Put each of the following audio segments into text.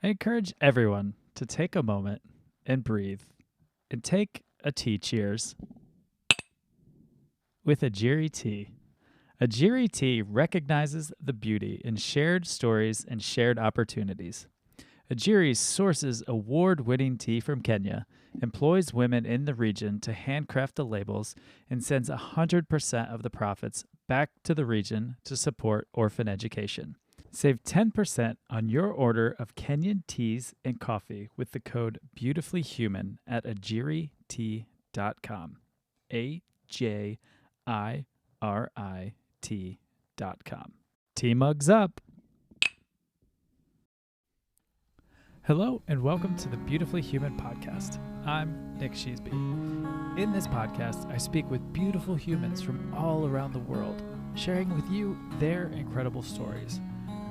I encourage everyone to take a moment and breathe and take a tea cheers with a Jiri tea. A Jiri tea recognizes the beauty in shared stories and shared opportunities. Ajiri sources award winning tea from Kenya, employs women in the region to handcraft the labels, and sends 100% of the profits back to the region to support orphan education. Save 10% on your order of Kenyan teas and coffee with the code BeautifullyHuman at ajiritea.com. AJIRIT.com. Tea mugs up. Hello and welcome to the Beautifully Human podcast. I'm Nick Sheesby. In this podcast, I speak with beautiful humans from all around the world, sharing with you their incredible stories,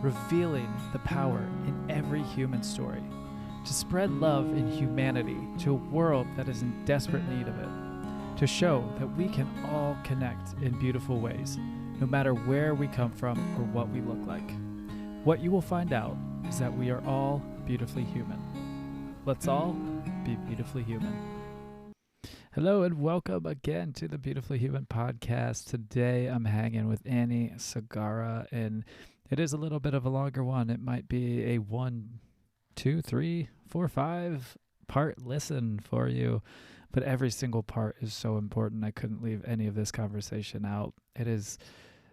revealing the power in every human story, to spread love and humanity to a world that is in desperate need of it, to show that we can all connect in beautiful ways, no matter where we come from or what we look like. What you will find out is that we are all beautifully human. Let's all be beautifully human. Hello and welcome again to the Beautifully Human podcast. Today I'm hanging with Annie Segarra, and it is a little bit of a longer one. It might be a 1, 2, 3, 4, 5 part listen for you, but every single part is so important. I couldn't leave any of this conversation out. It is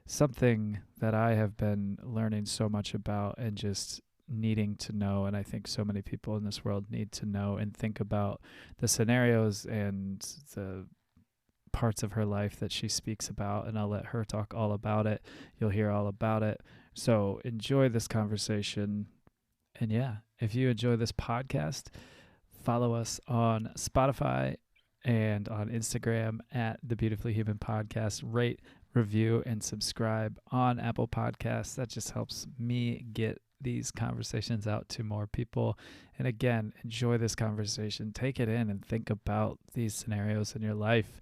something that I have been learning so much about and just needing to know, and I think so many people in this world need to know and think about the scenarios and the parts of her life that she speaks about, and I'll let her talk all about it. You'll hear all about it. So enjoy this conversation. And yeah, if you enjoy this podcast, follow us on Spotify and on Instagram at the Beautifully Human Podcast. Rate, review, and subscribe on Apple Podcasts. That just helps me get these conversations out to more people. And again, enjoy this conversation. Take it in and think about these scenarios in your life.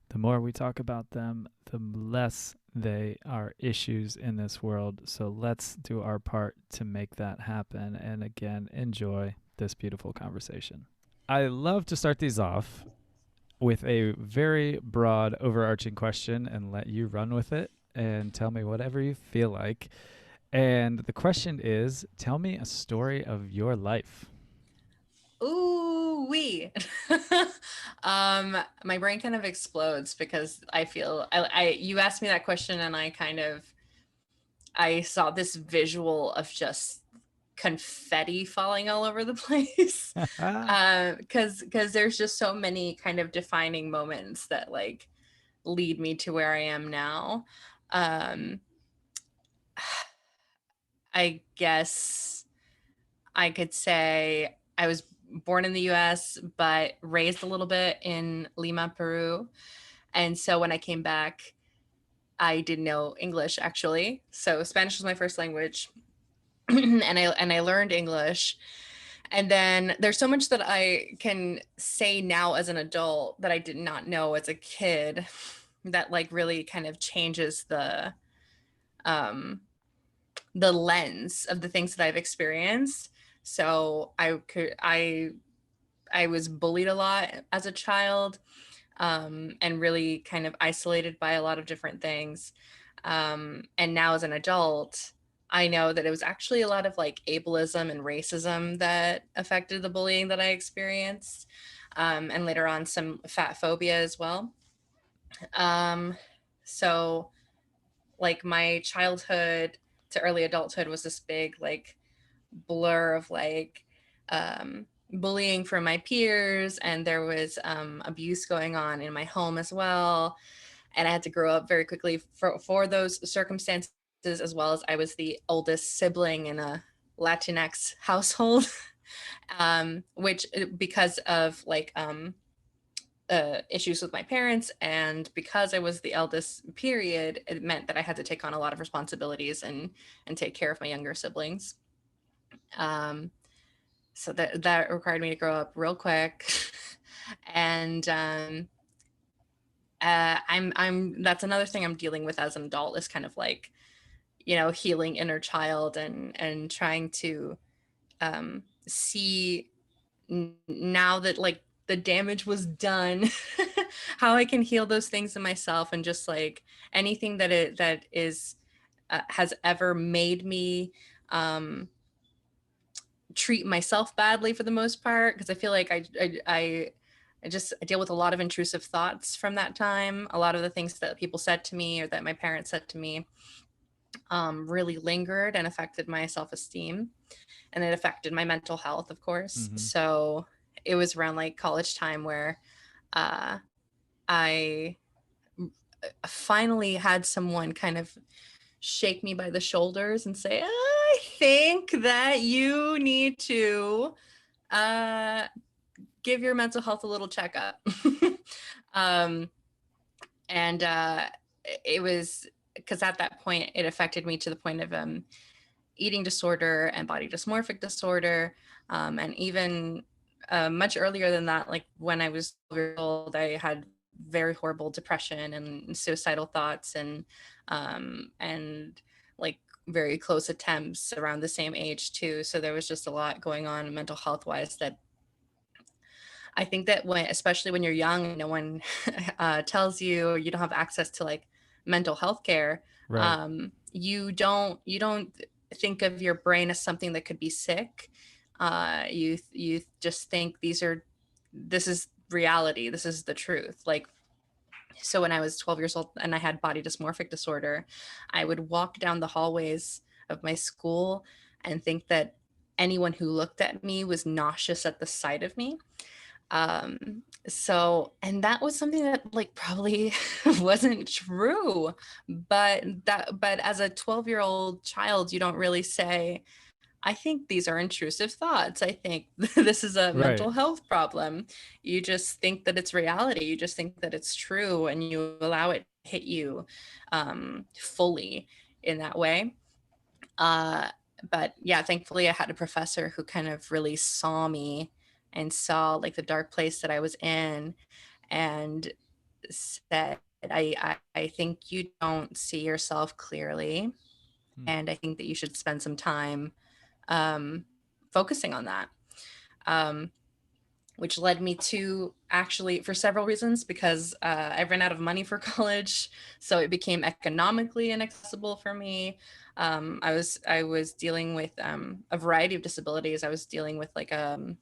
The more we talk about them, the less they are issues in this world. So let's do our part to make that happen. And again, enjoy this beautiful conversation. I love to start these off with a very broad, overarching question and let you run with it and tell me whatever you feel like. And the question is, tell me a story of your life. Ooh, wee. My brain kind of explodes because I feel you asked me that question and I saw this visual of just confetti falling all over the place. Because there's just so many kind of defining moments that like lead me to where I am now. I guess I could say I was born in the US, but raised a little bit in Lima, Peru. And so when I came back, I didn't know English actually. So Spanish was my first language. and I learned English. And then there's so much that I can say now as an adult that I did not know as a kid that like really kind of changes um the lens of the things that I've experienced. So I was bullied a lot as a child, and really kind of isolated by a lot of different things. And now as an adult, I know that it was actually a lot of like ableism and racism that affected the bullying that I experienced, and later on some fat phobia as well. Um, so like my childhood to early adulthood was this big like blur of like bullying from my peers, and there was abuse going on in my home as well, and I had to grow up very quickly for those circumstances, as well as I was the oldest sibling in a Latinx household. Which because of like issues with my parents, and because I was the eldest period, it meant that I had to take on a lot of responsibilities and take care of my younger siblings. um, so that required me to grow up real quick. And I'm that's another thing I'm dealing with as an adult, is kind of like, healing inner child and trying to see now that like the damage was done, how I can heal those things in myself, and just like anything that is has ever made me um, treat myself badly for the most part, because I feel like I deal with a lot of intrusive thoughts from that time. A lot of the things that people said to me or that my parents said to me really lingered and affected my self-esteem, and it affected my mental health, of course. Mm-hmm. So it was around like college time where uh, I finally had someone kind of shake me by the shoulders and say, I think that you need to uh, give your mental health a little checkup. um, and it was because at that point it affected me to the point of eating disorder and body dysmorphic disorder. And even much earlier than that, like when I was 12 years old, I had very horrible depression and suicidal thoughts, and like very close attempts around the same age too. So there was just a lot going on mental health wise that I think that when, especially when you're young, no one tells you, or you don't have access to like mental health care. Right. You don't think of your brain as something that could be sick. You just think this is reality. This is the truth. Like, so when I was 12 years old and I had body dysmorphic disorder, I would walk down the hallways of my school and think that anyone who looked at me was nauseous at the sight of me. So, and that was something that like probably wasn't true, but as a 12-year-old child, you don't really say, I think these are intrusive thoughts. I think this is a Right. mental health problem. You just think that it's reality. You just think that it's true, and you allow it to hit you fully in that way. Uh, but yeah, thankfully I had a professor who kind of really saw me and saw like the dark place that I was in, and said, I think you don't see yourself clearly. Hmm. And I think that you should spend some time um, focusing on that. Um, which led me to actually, for several reasons, because I ran out of money for college, so it became economically inaccessible for me. I was dealing with a variety of disabilities. I was dealing with like a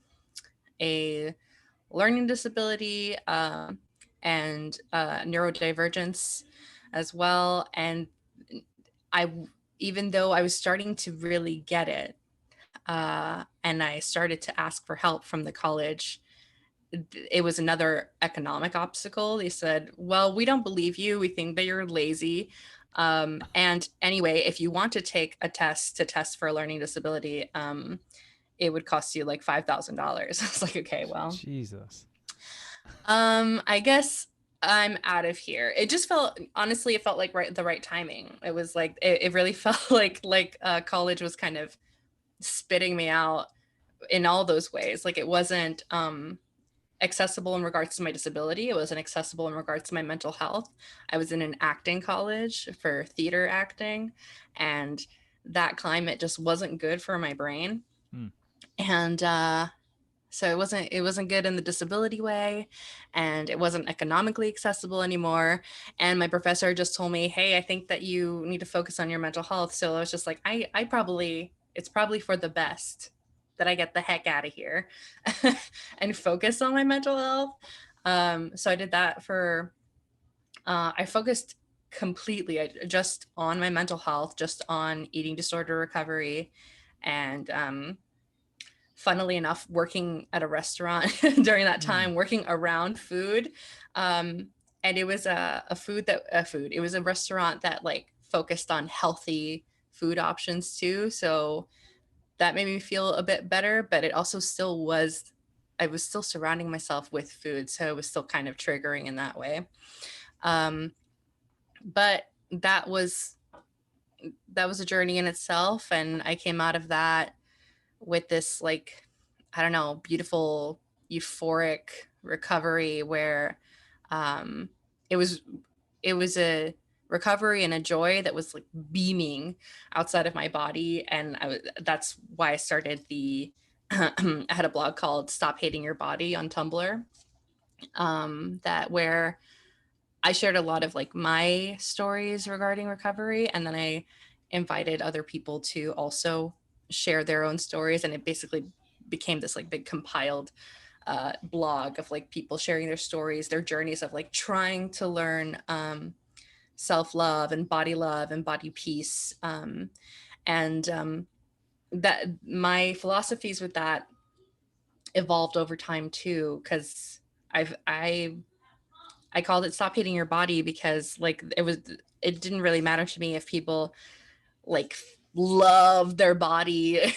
learning disability, and neurodivergence as well. And I, even though I was starting to really get it, and I started to ask for help from the college, it was another economic obstacle. They said, well, we don't believe you. We think that you're lazy. And anyway, if you want to take a test to test for a learning disability, it would cost you like $5,000. I was like, okay, well, Jesus. I guess I'm out of here. It just felt, honestly, it felt like the right timing. It was like, it really felt like college was kind of spitting me out in all those ways. Like it wasn't accessible in regards to my disability. It wasn't accessible in regards to my mental health. I was in an acting college for theater acting, and that climate just wasn't good for my brain. Hmm. And so it wasn't good in the disability way, and it wasn't economically accessible anymore. And my professor just told me, hey, I think that you need to focus on your mental health. So I was just like, I probably, it's probably for the best that I get the heck out of here and focus on my mental health. So I did that for I focused completely just on my mental health, just on eating disorder recovery, and funnily enough, working at a restaurant during that Hmm. time, working around food. And it was it was a restaurant that like focused on healthy food options too. So that made me feel a bit better, but it also still was, I was still surrounding myself with food. So it was still kind of triggering in that way. Um, but that was a journey in itself. And I came out of that with this like, I don't know, beautiful euphoric recovery where um it was it was a recovery and a joy that was like beaming outside of my body. And that's why I started I had a blog called Stop Hating Your Body on Tumblr, that where I shared a lot of like my stories regarding recovery, and then I invited other people to also share their own stories, and it basically became this like big compiled blog of like people sharing their stories, their journeys of like trying to learn self-love and body peace, and that my philosophies with that evolved over time too, because I called it Stop Hating Your Body because like it didn't really matter to me if people like love their body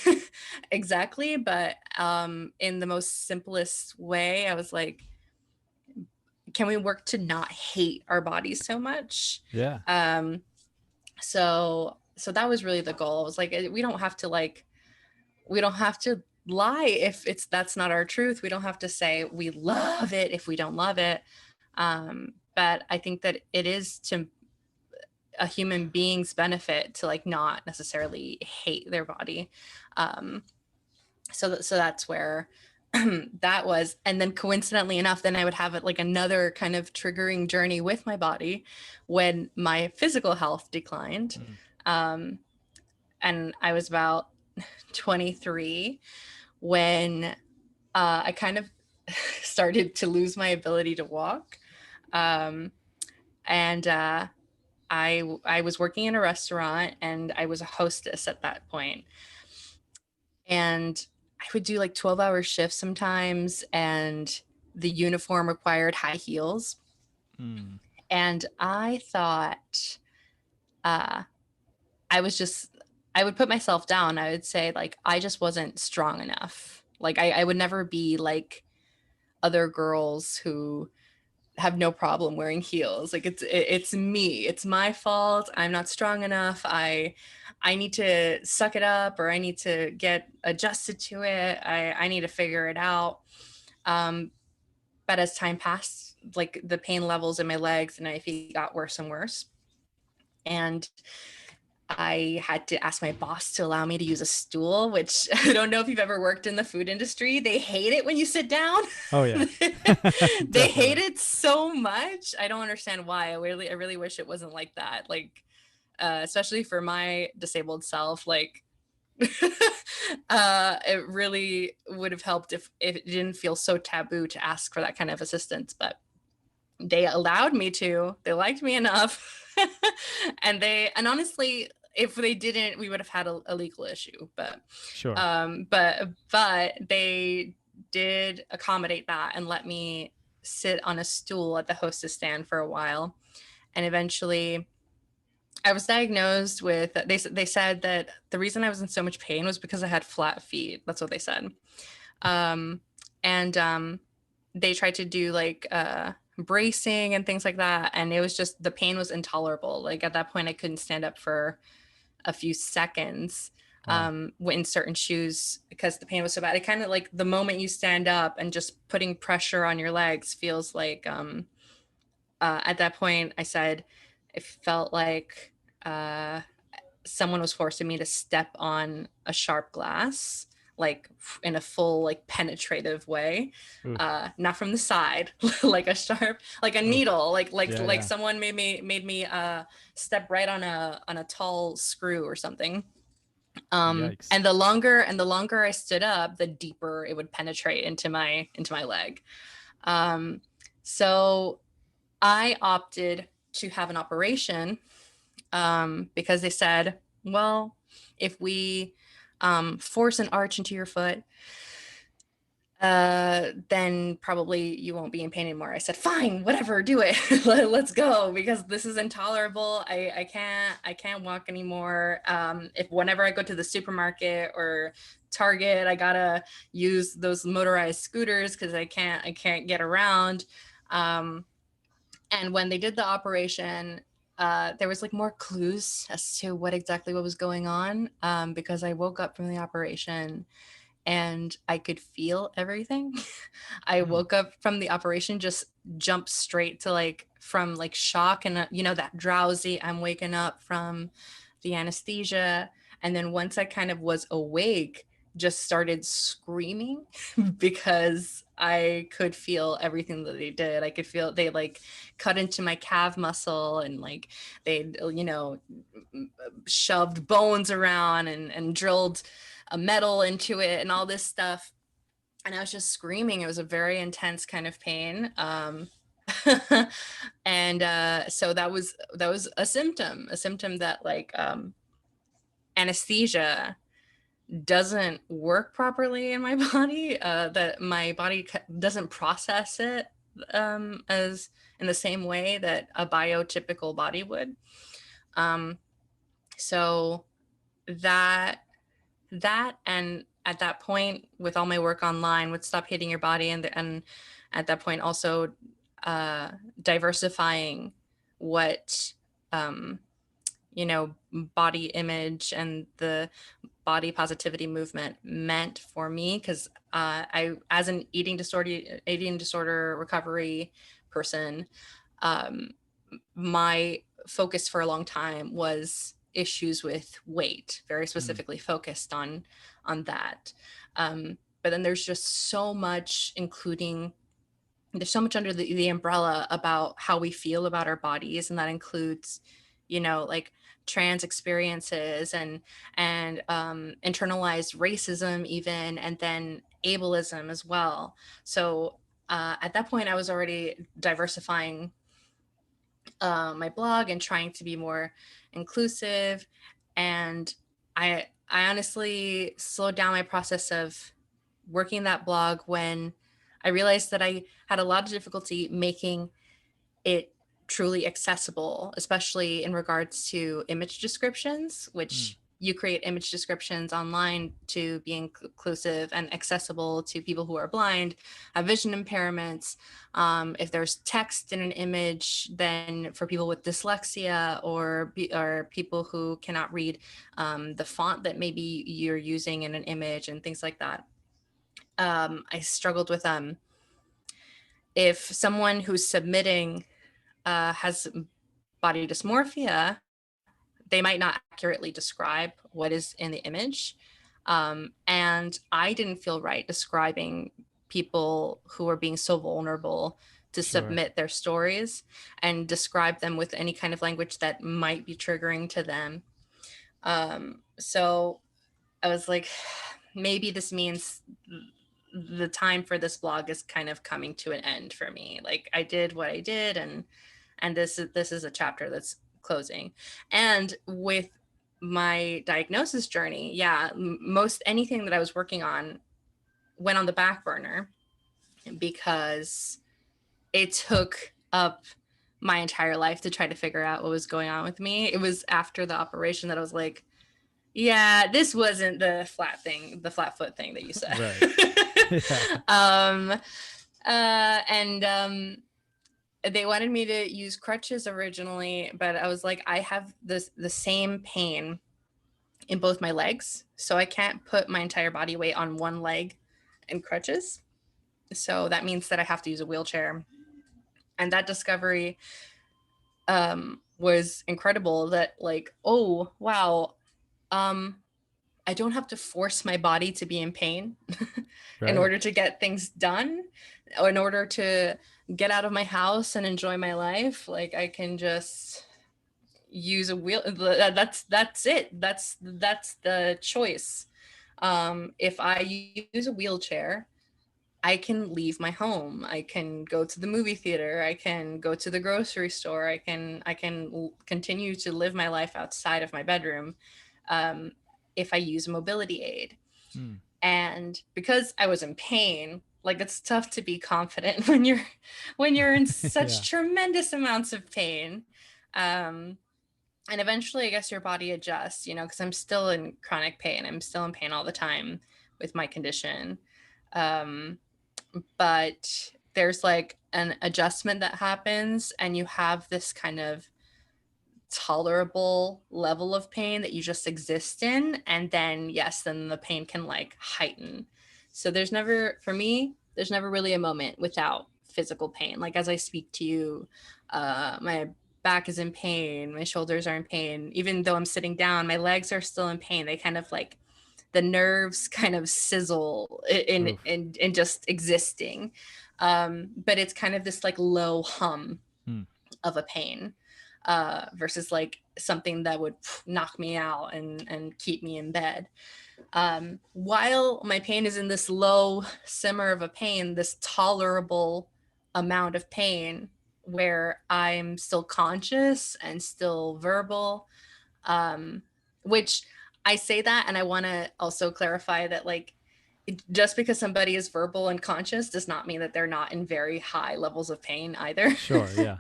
exactly, but in the most simplest way, I was like, can we work to not hate our bodies so much? Yeah. So that was really the goal. It was like, we don't have to lie if that's not our truth. We don't have to say we love it if we don't love it. But I think that it is to a human being's benefit to like not necessarily hate their body. Um, so that's where that was. And then coincidentally enough, then I would have it like another kind of triggering journey with my body when my physical health declined. Um, and I was about 23 when I kind of started to lose my ability to walk. And I was working in a restaurant, and I was a hostess at that point. And I would do like 12-hour shifts sometimes, and the uniform required high heels. Mm. And I thought uh, I was just, I would put myself down. I would say, like, I just wasn't strong enough. Like, I would never be like other girls who have no problem wearing heels. Like it's me. It's my fault. I'm not strong enough. I need to suck it up, or I need to get adjusted to it. I need to figure it out. Um, but as time passed, like the pain levels in my legs and my feet got worse and worse. And I had to ask my boss to allow me to use a stool, which I don't know if you've ever worked in the food industry. They hate it when you sit down. Oh yeah. They hate Definitely. it so much. I don't understand why. I really wish it wasn't like that. Like, especially for my disabled self, like, it really would have helped if it didn't feel so taboo to ask for that kind of assistance. But they allowed me to. They liked me enough. And honestly, if they didn't, we would have had a legal issue. But Sure. but they did accommodate that and let me sit on a stool at the hostess stand for a while. And eventually I was diagnosed with, they said that the reason I was in so much pain was because I had flat feet. That's what they said. Um, and they tried to do like bracing and things like that. And it was just, the pain was intolerable. Like at that point, I couldn't stand up for a few seconds Wow. in certain shoes because the pain was so bad. It kind of like the moment you stand up and just putting pressure on your legs feels like, at that point, I said, it felt like someone was forcing me to step on a sharp glass, like in a full, like penetrative way, Oof. not from the side, like a sharp, like a Oof. needle, Yeah, like yeah. someone made me step right on a tall screw or something. Yikes. And the longer I stood up, the deeper it would penetrate into my leg. Um, so I opted to have an operation because they said, well, if we force an arch into your foot, then probably you won't be in pain anymore. I said, fine, whatever, do it. Let's go, because this is intolerable. I can't walk anymore. If whenever I go to the supermarket or Target, I gotta use those motorized scooters because I can't get around. Um, and when they did the operation, there was like more clues as to what was going on, because I woke up from the operation and I could feel everything. I woke up from the operation, just jumped straight to like from like shock and that drowsy, I'm waking up from the anesthesia. And then once I kind of was awake, just started screaming because I could feel everything that they did. I could feel they like cut into my calf muscle, and like they shoved bones around and drilled a metal into it and all this stuff. And I was just screaming. It was a very intense kind of pain. And so that was a symptom that like anesthesia doesn't work properly in my body, that my body doesn't process it as in the same way that a biotypical body would. So that and at that point, with all my work online, would stop hating your body, and at that point also diversifying what body image and the body positivity movement meant for me, because I, as an eating disorder recovery person, my focus for a long time was issues with weight, very specifically focused on that. But then there's just so much, there's so much under the umbrella about how we feel about our bodies, and that includes like trans experiences and internalized racism even, and then ableism as well. So at that point I was already diversifying my blog and trying to be more inclusive, and I honestly slowed down my process of working that blog when I realized that I had a lot of difficulty making it truly accessible, especially in regards to image descriptions, which you create image descriptions online to be inclusive and accessible to people who are blind, have vision impairments. If there's text in an image, then for people with dyslexia or people who cannot read the font that maybe you're using in an image and things like that. I struggled with if someone who's submitting has body dysmorphia, they might not accurately describe what is in the image. And I didn't feel right describing people who are being so vulnerable to submit their stories and describe them with any kind of language that might be triggering to them. So I was like, maybe this means the time for this blog is kind of coming to an end for me. Like I did what I did, and this is a chapter that's closing. And with my diagnosis journey, most anything that I was working on went on the back burner because it took up my entire life to try to figure out what was going on with me. It was after the operation that I was like, yeah, this wasn't the flat foot thing that you said. Right. They wanted me to use crutches originally, but I was like, I have the same pain in both my legs, so I can't put my entire body weight on one leg in crutches. So that means that I have to use a wheelchair. And that discovery was incredible, that like, oh, wow, I don't have to force my body to be in pain in order to get things done, or in order to get out of my house and enjoy my life. Like I can just use a wheel. That's it. That's the choice. If I use a wheelchair, I can leave my home. I can go to the movie theater. I can go to the grocery store. I can continue to live my life outside of my bedroom. If I use a mobility aid. And because I was in pain, like it's tough to be confident when you're in such tremendous amounts of pain. And eventually I guess your body adjusts, because I'm still in chronic pain. I'm still in pain all the time with my condition. But there's like an adjustment that happens, and you have this kind of tolerable level of pain that you just exist in, and then then the pain can like heighten. So there's never, for me, there's never really a moment without physical pain. Like as I speak to you, my back is in pain, my shoulders are in pain. Even though I'm sitting down, my legs are still in pain. They kind of like, the nerves kind of sizzle Oof. in just existing. But it's kind of this like low hum Hmm. of a pain, versus like something that would knock me out and keep me in bed. While my pain is in this low simmer of a pain, this tolerable amount of pain where I'm still conscious and still verbal, um, which I say that, and I want to also clarify that, like, just because somebody is verbal and conscious does not mean that they're not in very high levels of pain either. Sure. Yeah.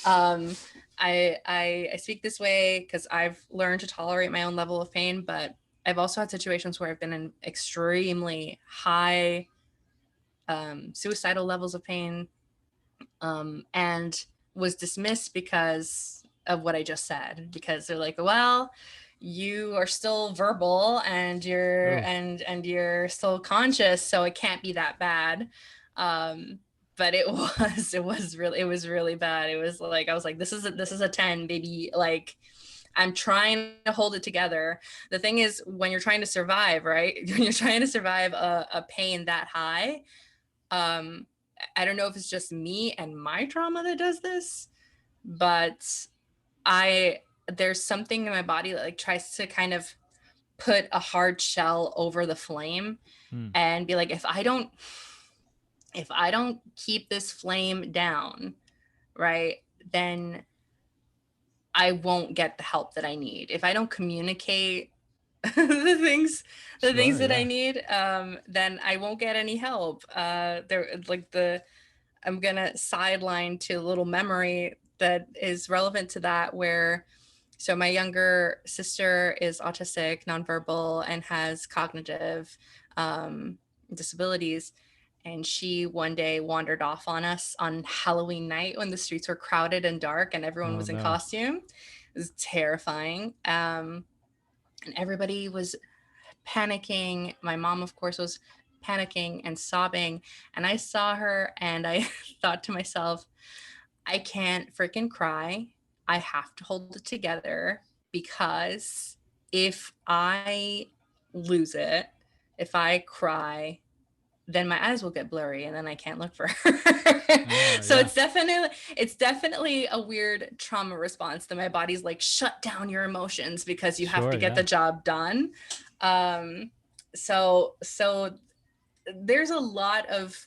um, I speak this way because I've learned to tolerate my own level of pain, but I've also had situations where I've been in extremely high, suicidal levels of pain, and was dismissed because of what I just said. Because they're like, well, you are still verbal and Oh. you're still conscious, so it can't be that bad. Um, but it was really bad. It was like, I was like, this is a 10, baby. Like, I'm trying to hold it together. The thing is, when you're trying to survive, right? When you're trying to survive a pain that high, um, I don't know if it's just me and my trauma that does this, but I there's something in my body that like tries to kind of put a hard shell over the flame Hmm. and be like, if I don't keep this flame down, right, then I won't get the help that I need. If I don't communicate the things Sure. that I Yeah. need, then I won't get any help. There like the I'm gonna sideline to a little memory that is relevant to that, where so my younger sister is autistic, nonverbal, and has cognitive, um, disabilities. And she one day wandered off on us on Halloween night when the streets were crowded and dark and everyone Oh was in no. costume. It was terrifying. And everybody was panicking. My mom, of course, was panicking and sobbing. And I saw her and I thought to myself, I can't freaking cry. I have to hold it together because if I lose it, if I cry, then my eyes will get blurry and then I can't look for her. Oh So yeah. it's definitely a weird trauma response that my body's like, shut down your emotions because you have Sure. to get the Yeah. job done. Um, so there's a lot of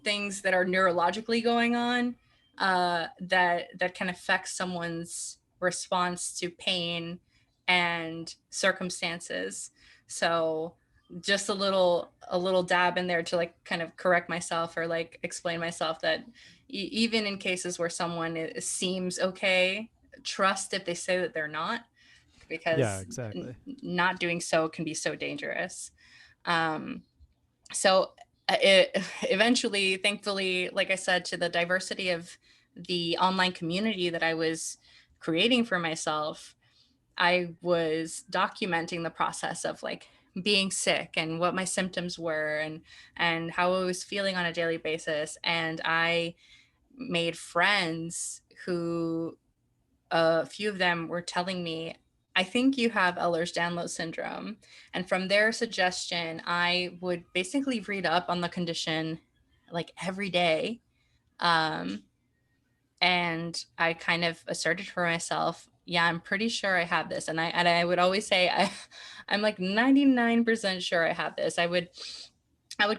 things that are neurologically going on, that can affect someone's response to pain and circumstances. So just a little dab in there to like kind of correct myself or like explain myself that even in cases where someone seems okay, trust if they say that they're not, Yeah. because Exactly. not doing so can be so dangerous. Um, so it eventually, thankfully, like I said, to the diversity of the online community that I was creating for myself, I was documenting the process of like being sick and what my symptoms were and how I was feeling on a daily basis. And I made friends who, a few of them were telling me, I think you have Ehlers-Danlos syndrome. And from their suggestion, I would basically read up on the condition like every day. Um, and I kind of asserted for myself, yeah, I'm pretty sure I have this. And I would always say I'm like 99% sure I have this. I would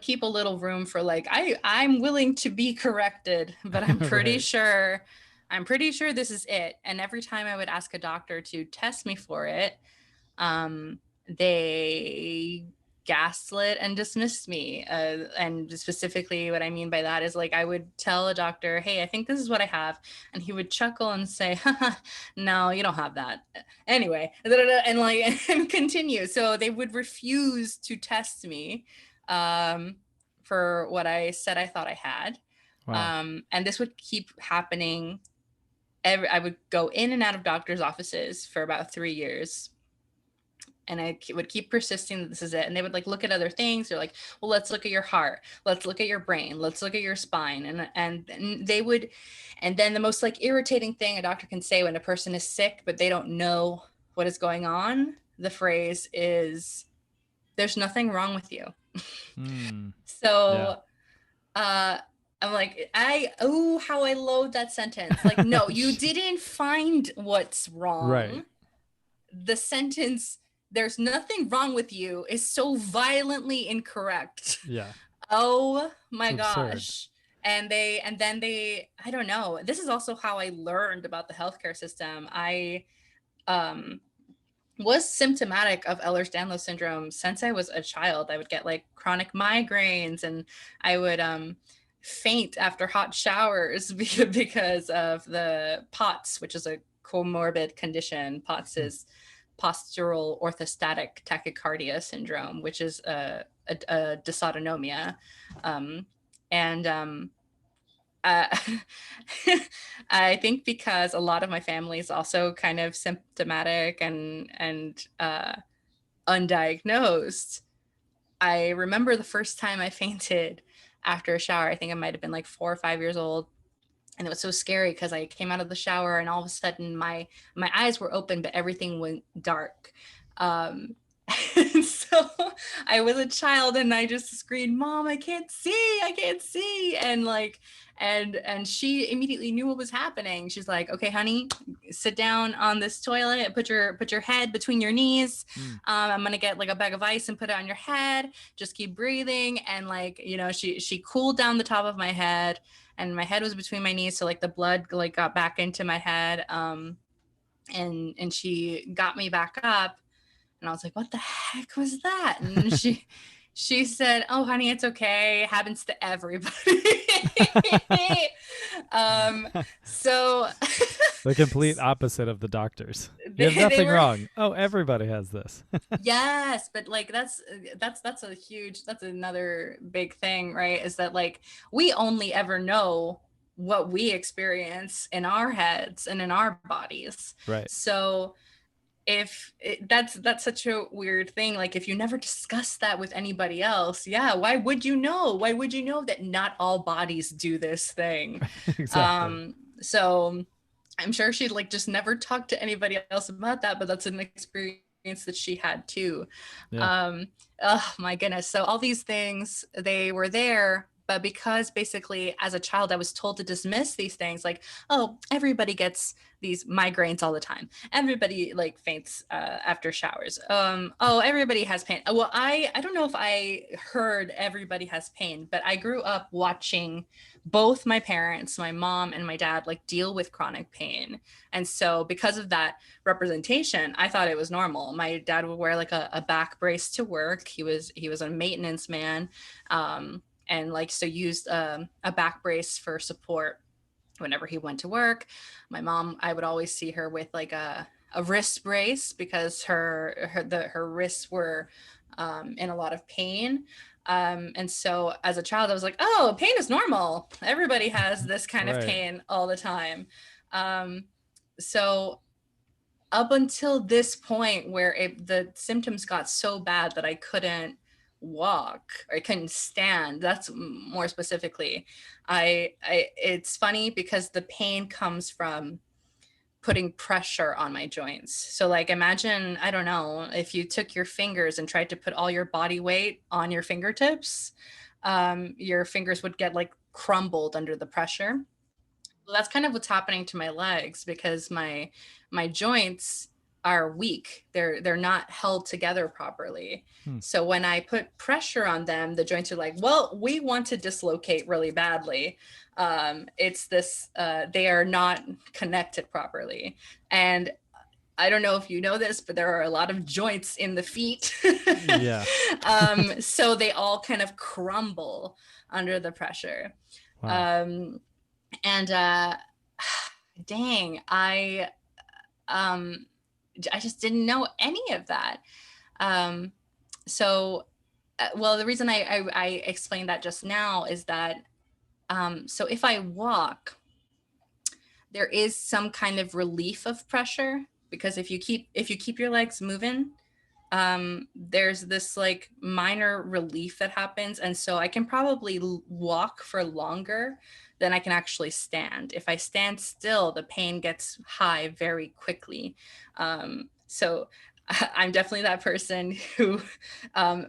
keep a little room for like, I'm willing to be corrected, but Right. I'm pretty sure this is it. And every time I would ask a doctor to test me for it, they gaslit and dismissed me. And specifically, what I mean by that is like I would tell a doctor, "Hey, I think this is what I have," and he would chuckle and say, "No, you don't have that." Anyway, and like and continue. So they would refuse to test me, um, for what I said I thought I had, Wow. and this would keep happening. I would go in and out of doctors' offices for about 3 years, And I would keep persisting that this is it. And they would like look at other things. They're like, well, let's look at your heart. Let's look at your brain. Let's look at your spine. And they would, and then the most like irritating thing a doctor can say when a person is sick, but they don't know what is going on, the phrase is, there's nothing wrong with you. Mm. Yeah. So I'm like, how I loathe that sentence. Like, no, you didn't find what's wrong. Right. The sentence, there's nothing wrong with you, is so violently incorrect. Yeah. Oh my It's gosh. absurd. And then they, I don't know. This is also how I learned about the healthcare system. I was symptomatic of Ehlers-Danlos syndrome since I was a child. I would get like chronic migraines, and I would faint after hot showers because of the POTS, which is a comorbid condition. POTS is postural orthostatic tachycardia syndrome, which is a dysautonomia. Uh, I think because a lot of my family is also kind of symptomatic and undiagnosed. I remember the first time I fainted after a shower. I think I might have been like 4 or 5 years old. And it was so scary because I came out of the shower and all of a sudden my eyes were open, but everything went dark. And so I was a child and I just screamed, "Mom, I can't see." And like, and she immediately knew what was happening. She's like, "Okay, honey, sit down on this toilet, put your head between your knees. I'm gonna get like a bag of ice and put it on your head. Just keep breathing." And like, you know, she cooled down the top of my head, and my head was between my knees, so like the blood like got back into my head. And she got me back up, and I was like, "What the heck was that?" And she said, "Oh, honey, it's okay. It happens to everybody." So The complete opposite of the doctors. You have nothing wrong. Oh, everybody has this. Yes, but like that's another big thing, right? Is that like we only ever know what we experience in our heads and in our bodies. Right. So if that's such a weird thing, like if you never discuss that with anybody else, yeah, why would you know that not all bodies do this thing? Exactly. So I'm sure she'd like just never talked to anybody else about that, but that's an experience that she had too. Yeah. Oh my goodness. So all these things, they were there, but because basically as a child I was told to dismiss these things, like, oh, everybody gets these migraines all the time, everybody like faints after showers, oh, everybody has pain. Well, I don't know if I heard everybody has pain, but I grew up watching both my parents, my mom and my dad, like deal with chronic pain. And so because of that representation, I thought it was normal. My dad would wear like a back brace to work. He was a maintenance man, and like so used a back brace for support whenever he went to work. My mom, I would always see her with like a wrist brace because her wrists were in a lot of pain. And so as a child, I was like, oh, pain is normal. Everybody has this kind of pain all the time. So up until this point where the symptoms got so bad that I couldn't walk, or I couldn't stand, that's more specifically, it's funny because the pain comes from putting pressure on my joints. So like imagine, I don't know, if you took your fingers and tried to put all your body weight on your fingertips, your fingers would get like crumbled under the pressure. Well, that's kind of what's happening to my legs because my joints are weak. They're not held together properly. So when I put pressure on them, the joints are like, well, we want to dislocate really badly. It's this, they are not connected properly. And I don't know if you know this, but there are a lot of joints in the feet. Yeah. So they all kind of crumble under the pressure. Wow. And dang, I just didn't know any of that. So well, the reason I explained that just now is that so if I walk, there is some kind of relief of pressure, because if you keep your legs moving, there's this like minor relief that happens, and so I can probably walk for longer than I can actually stand. If I stand still, the pain gets high very quickly. So I'm definitely that person who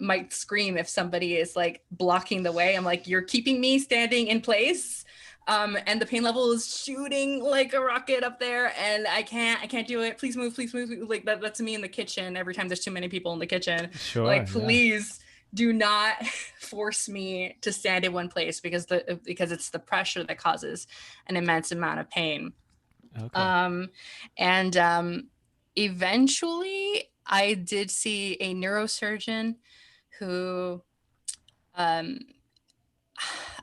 might scream if somebody is like blocking the way. I'm like, you're keeping me standing in place. And the pain level is shooting like a rocket up there, and I can't do it. Please move, please move. Like that's me in the kitchen every time there's too many people in the kitchen. Sure. Like, Yeah. please do not force me to stand in one place, because it's the pressure that causes an immense amount of pain. Okay. Um, and eventually, I did see a neurosurgeon who um,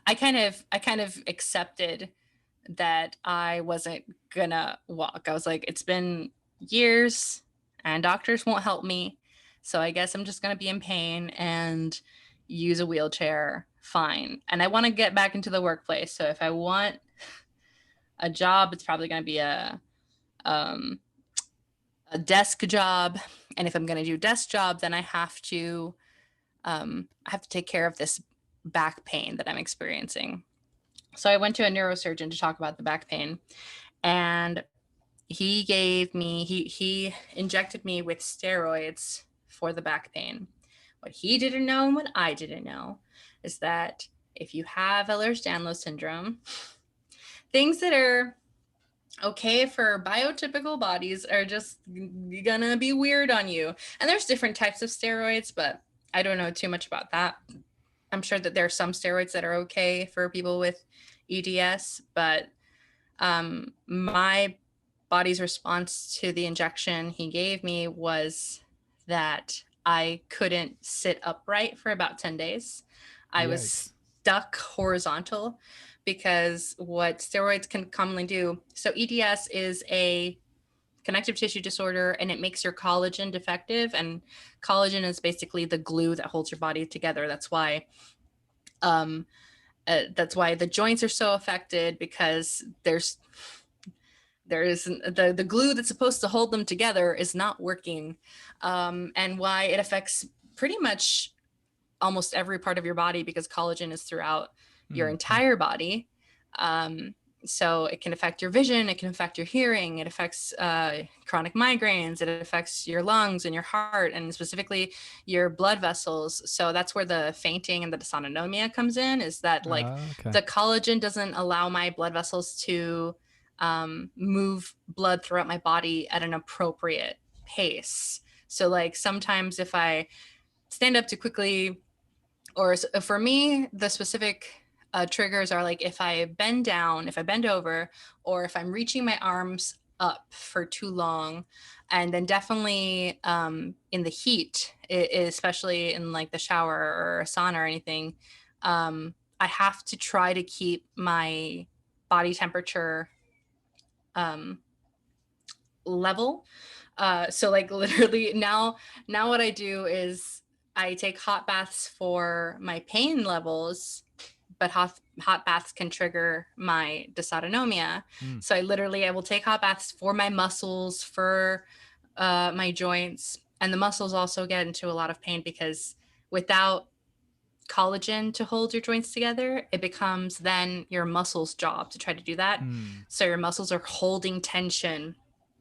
I kind of accepted that I wasn't gonna walk. I was like, it's been years and doctors won't help me. So I guess I'm just gonna be in pain and use a wheelchair. Fine. And I want to get back into the workplace. So if I want a job, it's probably gonna be um, a desk job. And if I'm gonna do desk job, then I have to take care of this back pain that I'm experiencing. So I went to a neurosurgeon to talk about the back pain, and he injected me with steroids for the back pain. What he didn't know and what I didn't know is that if you have Ehlers-Danlos syndrome, things that are okay for biotypical bodies are just gonna be weird on you. And there's different types of steroids, but I don't know too much about that. I'm sure that there are some steroids that are okay for people with EDS, but my body's response to the injection he gave me was that I couldn't sit upright for about 10 days. I Yikes. was stuck horizontal because what steroids can commonly do. So, EDS is a connective tissue disorder, and it makes your collagen defective. And collagen is basically the glue that holds your body together. Um, that's why the joints are so affected, because the glue that's supposed to hold them together is not working, and why it affects pretty much almost every part of your body, because collagen is throughout your Mm-hmm. entire body. Um, so it can affect your vision, it can affect your hearing, it affects chronic migraines, it affects your lungs and your heart, and specifically your blood vessels. So that's where the fainting and the dysautonomia comes in, is that like Okay. the collagen doesn't allow my blood vessels to move blood throughout my body at an appropriate pace. So like sometimes if I stand up too quickly, or for me, the specific triggers are like if I bend down, if I bend over, or if I'm reaching my arms up for too long. And then definitely in the heat, especially in like the shower or a sauna or anything, I have to try to keep my body temperature um, level. So like literally now what I do is I take hot baths for my pain levels, but hot baths can trigger my dysautonomia. Mm. So I will take hot baths for my muscles, for my joints, and the muscles also get into a lot of pain because without collagen to hold your joints together, it becomes then your muscles' job to try to do that. Mm. So your muscles are holding tension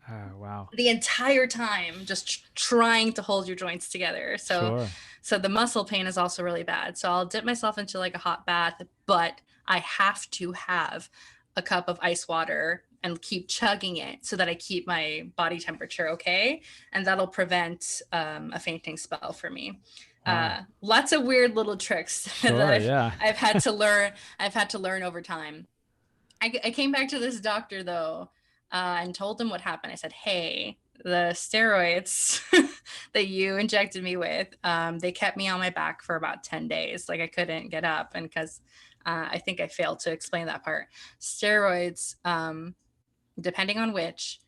Oh, wow. the entire time, just trying to hold your joints together. So Sure. so the muscle pain is also really bad. So I'll dip myself into like a hot bath, but I have to have a cup of ice water and keep chugging it so that I keep my body temperature okay, and that'll prevent a fainting spell for me. Wow. Lots of weird little tricks that Sure. Yeah. I've had to learn. I've had to learn over time. I came back to this doctor though, and told him what happened. I said, "Hey, the steroids that you injected me with, they kept me on my back for about 10 days. Like I couldn't get up, and because I think I failed to explain that part. Steroids, depending on which,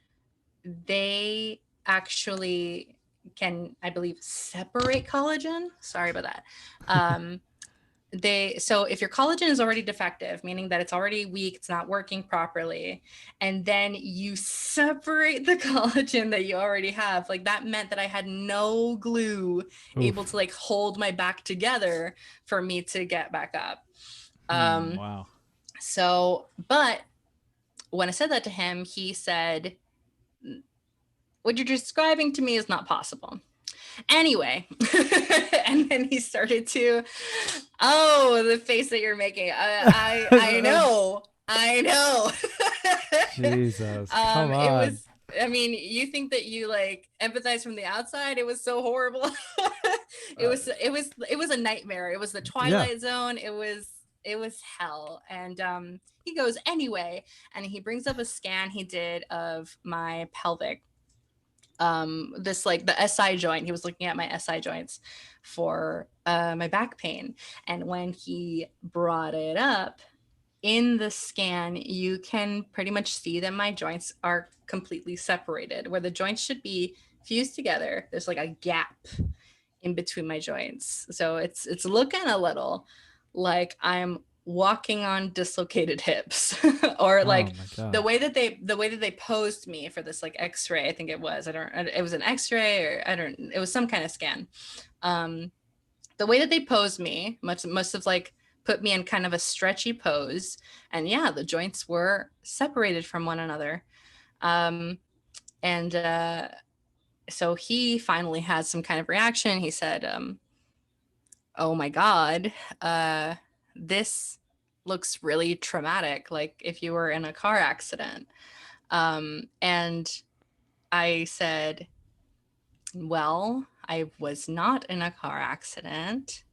they actually can, I believe, separate collagen. Sorry about that. Um, so if your collagen is already defective, meaning that it's already weak, it's not working properly, and then you separate the collagen that you already have, like that meant that I had no glue able to like hold my back together for me to get back up. Wow. So, but when I said that to him, he said, what you're describing to me is not possible. Anyway, and then he started to, oh, the face that you're making. I know. I know. Jesus, come It on. was, I mean, you think that you like empathize from the outside. It was so horrible. It was a nightmare. It was the Twilight Zone. It was hell. And he goes, anyway, and he brings up a scan he did of my pelvic, this like the SI joint. He was looking at my SI joints for my back pain. And when he brought it up in the scan, you can pretty much see that my joints are completely separated. Where the joints should be fused together, there's like a gap in between my joints. So it's looking a little like I'm walking on dislocated hips. Or like the way that they posed me for this like x-ray, I think it was, it was an x-ray, or it was some kind of scan. The way that they posed me must have like put me in kind of a stretchy pose, and yeah, the joints were separated from one another. And so he finally had some kind of reaction. He said, oh my God, this looks really traumatic, like if you were in a car accident. And I said, well, I was not in a car accident.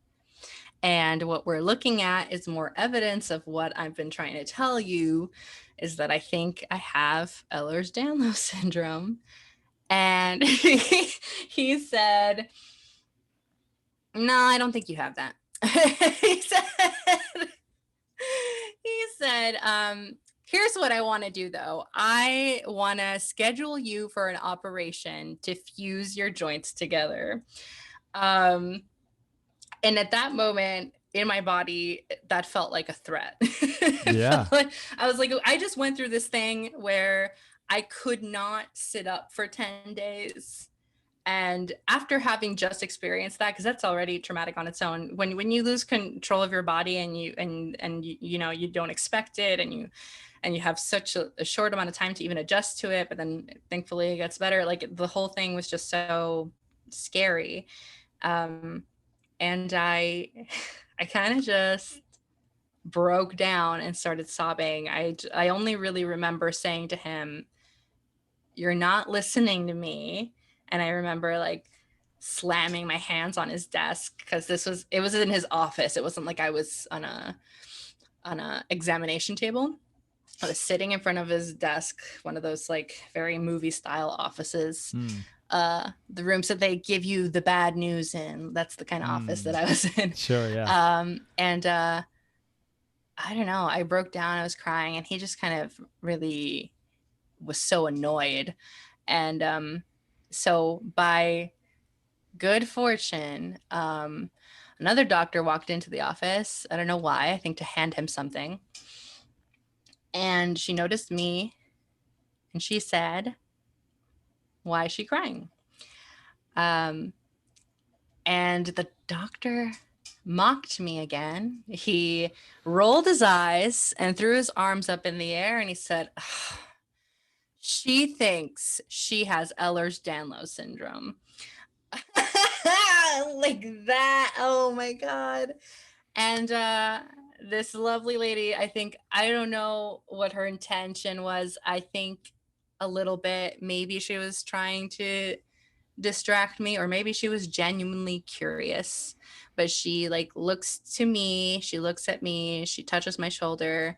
And what we're looking at is more evidence of what I've been trying to tell you, is that I think I have Ehlers-Danlos syndrome. And he said, no, I don't think you have that. he said, here's what I want to do though. I want to schedule you for an operation to fuse your joints together. And at that moment in my body, that felt like a threat. Yeah. I was like, I just went through this thing where I could not sit up for 10 days. And after having just experienced that, because that's already traumatic on its own, when you lose control of your body and you know, you don't expect it, and you have such a short amount of time to even adjust to it, but then thankfully it gets better. Like the whole thing was just so scary. And I kind of just broke down and started sobbing. I only really remember saying to him, you're not listening to me. And I remember like slamming my hands on his desk, because it was in his office. It wasn't like I was on a examination table. I was sitting in front of his desk, one of those like very movie style offices. The rooms that they give you the bad news in. That's the kind of office that I was in. Sure, yeah. And I don't know, I broke down, I was crying, and he just kind of really was so annoyed. And so by good fortune, another doctor walked into the office. I don't know why, I think to hand him something. And she noticed me, and she said, why is she crying? And the doctor mocked me again. He rolled his eyes and threw his arms up in the air, and he said, she thinks she has Ehlers-Danlos syndrome. Like that. Oh my God. And this lovely lady, I don't know what her intention was. I think a little bit, maybe she was trying to distract me, or maybe she was genuinely curious. But she like looks to me, she looks at me, she touches my shoulder.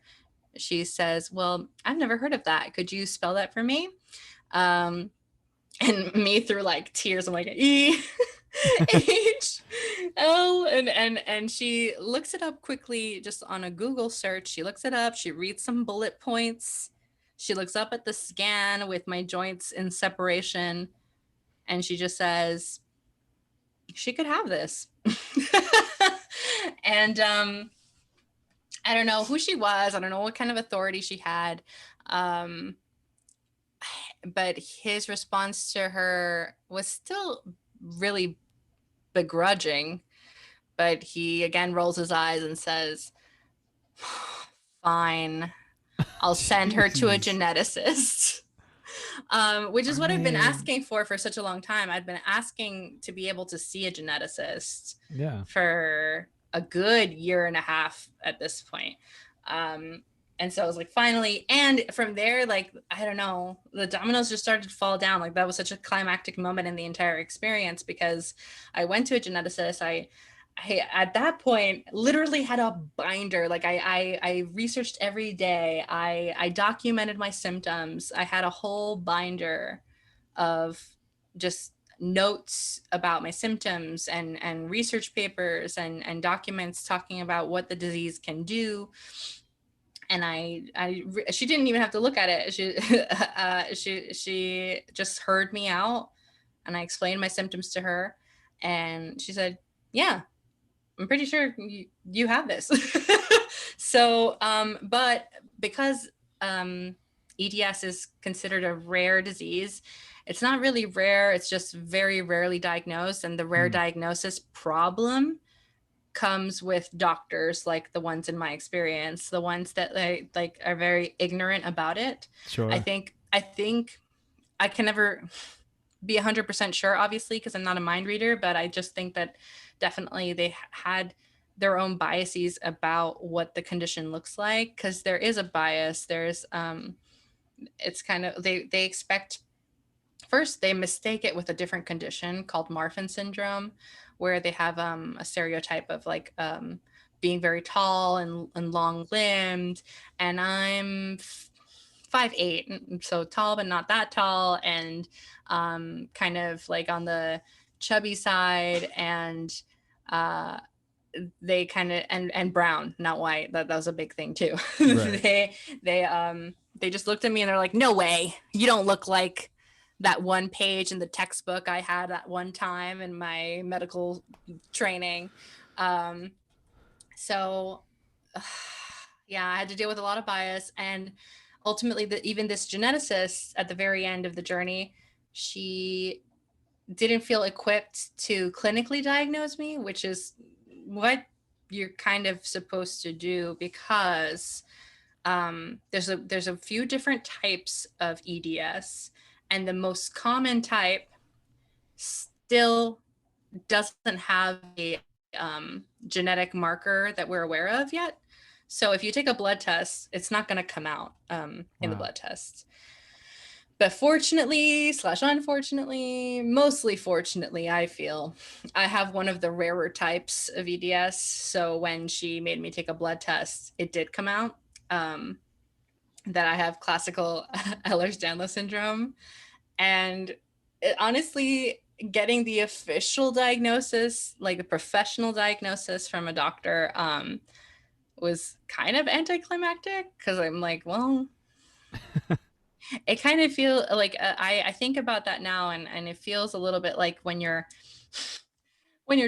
She says, well, I've never heard of that. Could you spell that for me? And me through like tears, I'm like, E H L, and she looks it up quickly just on a Google search. She looks it up, she reads some bullet points, she looks up at the scan with my joints in separation, and she just says, she could have this. And I don't know who she was. I don't know what kind of authority she had. Um, but his response to her was still really begrudging. But he again rolls his eyes and says, fine, I'll send her to a Jeez. geneticist. Which is what I've been Man. asking for such a long time. I've been asking to be able to see a geneticist Yeah. for a good year and a half at this point. Um, and so I was like, finally. And from there, like, I don't know, the dominoes just started to fall down. Like, that was such a climactic moment in the entire experience because I went to a geneticist. I at that point literally had a binder. Like I researched every day. I documented my symptoms. I had a whole binder of just notes about my symptoms and research papers and documents talking about what the disease can do. And she didn't even have to look at it. She just heard me out, and I explained my symptoms to her, and she said, "Yeah, I'm pretty sure you have this." So, but because EDS is considered a rare disease, it's not really rare. It's just very rarely diagnosed. And the rare diagnosis problem comes with doctors like the ones in my experience, the ones that like are very ignorant about it. I Sure. think I can never be 100% sure, obviously, because I'm not a mind reader, but I just think that definitely they had their own biases about what the condition looks like, because there is a bias. There's it's kind of they expect, first they mistake it with a different condition called Marfan syndrome, where they have a stereotype of like being very tall and long limbed, and I'm 5'8", so tall but not that tall, and kind of like on the chubby side, and uh, they kind of and brown, not white. That was a big thing too. Right. They just looked at me and they're like, "No way, you don't look like that one page in the textbook I had at one time in my medical training." Um, so yeah, I had to deal with a lot of bias, and ultimately, even this geneticist at the very end of the journey, she didn't feel equipped to clinically diagnose me, which is what you're kind of supposed to do, because there's a few different types of EDS, and the most common type still doesn't have a genetic marker that we're aware of yet. So if you take a blood test, it's not going to come out in the Wow. blood test. But fortunately slash unfortunately, mostly fortunately, I feel I have one of the rarer types of EDS. So when she made me take a blood test, it did come out that I have classical Ehlers-Danlos syndrome. And honestly, getting the official diagnosis, like the professional diagnosis from a doctor, was kind of anticlimactic, because I'm like, well, it kind of feel like I think about that now, and it feels a little bit like when you're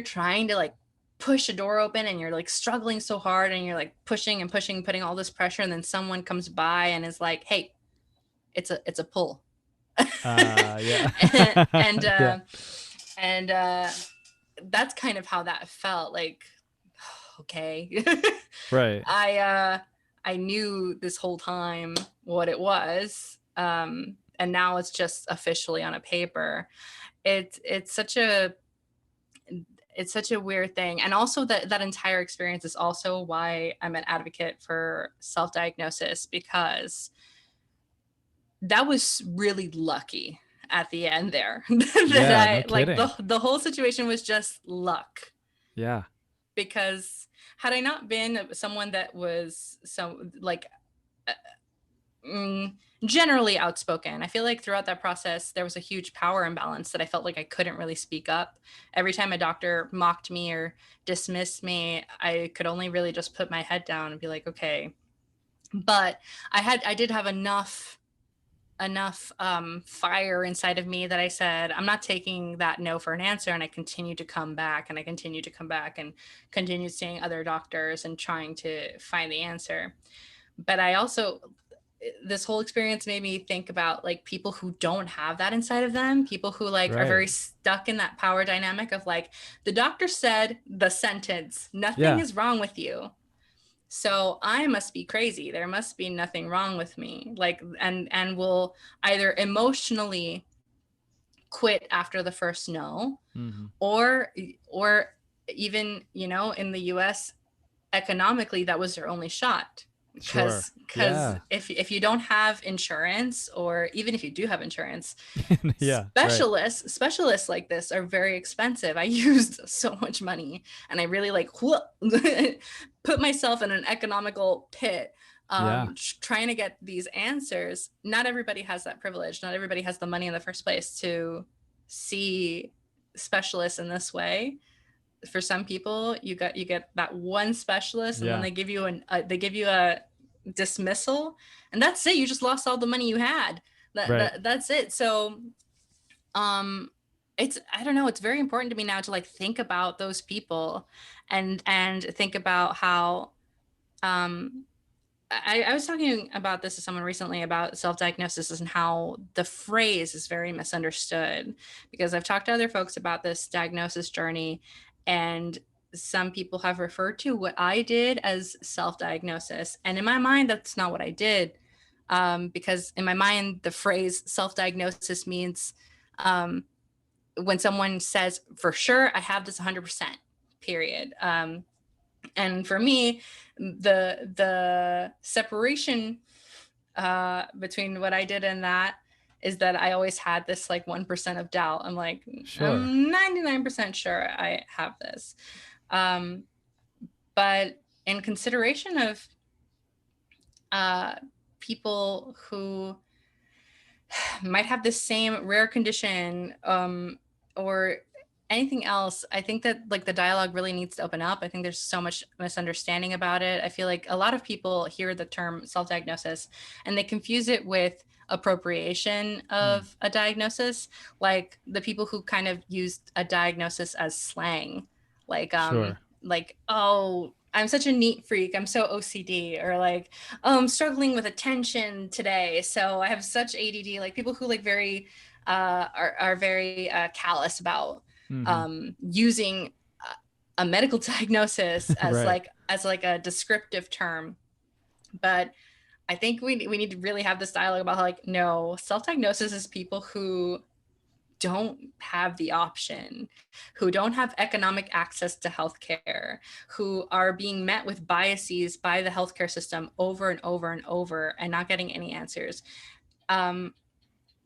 trying to like push a door open and you're like struggling so hard and you're like pushing and pushing, putting all this pressure, and then someone comes by and is like, "Hey, it's a pull." Yeah. and Yeah. and that's kind of how that felt like. Okay. Right. I knew this whole time what it was, and now it's just officially on a paper. It's such a weird thing, and also that entire experience is also why I'm an advocate for self-diagnosis, because that was really lucky at the end there. That Yeah, no I like kidding. the whole situation was just luck, Yeah. because had I not been someone that was uh, mm, generally outspoken, I feel like throughout that process there was a huge power imbalance that I felt like I couldn't really speak up. Every time a doctor mocked me or dismissed me, I could only really just put my head down and be like, okay. But I did have enough enough fire inside of me that I said, I'm not taking that no for an answer. And I continued to come back and I continued to come back and continued seeing other doctors and trying to find the answer. But I also, this whole experience made me think about like people who don't have that inside of them, people who like are Right. very stuck in that power dynamic of like, the doctor said the sentence, nothing Yeah. is wrong with you, so I must be crazy, there must be nothing wrong with me, like, and will either emotionally quit after the first no, Hmm. or or even, you know, in the US economically that was their only shot, Sure. because Yeah. if you don't have insurance, or even if you do have insurance, Yeah. Right. specialists like this are very expensive. I used so much money and I really like put myself in an economical pit, Yeah. trying to get these answers. Not everybody has that privilege, not everybody has the money in the first place to see specialists in this way. For some people, you get that one specialist and then Yeah. they give you a dismissal, and that's it, you just lost all the money you had. Right. That's it. So um it's, I don't know, it's very important to me now to like think about those people, and think about how um I was talking about this to someone recently about self-diagnosis and how the phrase is very misunderstood, because I've talked to other folks about this diagnosis journey, and some people have referred to what I did as self-diagnosis. And in my mind, that's not what I did. Because in my mind, the phrase self-diagnosis means um, when someone says, for sure, I have this 100%, period. And for me, the separation between what I did and that is that I always had this like 1% of doubt. I'm like, Sure. I'm 99% sure I have this. Um, but in consideration of uh, people who might have the same rare condition, or anything else, I think that like the dialogue really needs to open up. I think there's so much misunderstanding about it. I feel like a lot of people hear the term self-diagnosis and they confuse it with appropriation Hmm. of a diagnosis, like the people who kind of used a diagnosis as slang, Sure. like, oh, I'm such a neat freak, I'm so OCD, or like, oh, I'm struggling with attention today, so I have such ADD. Like people who like very are very callous about Hmm. using a medical diagnosis Right. as like a descriptive term. But I think we need to really have this dialogue about how, like, no, self-diagnosis is people who don't have the option, who don't have economic access to healthcare, who are being met with biases by the healthcare system over and over and over and not getting any answers. Um,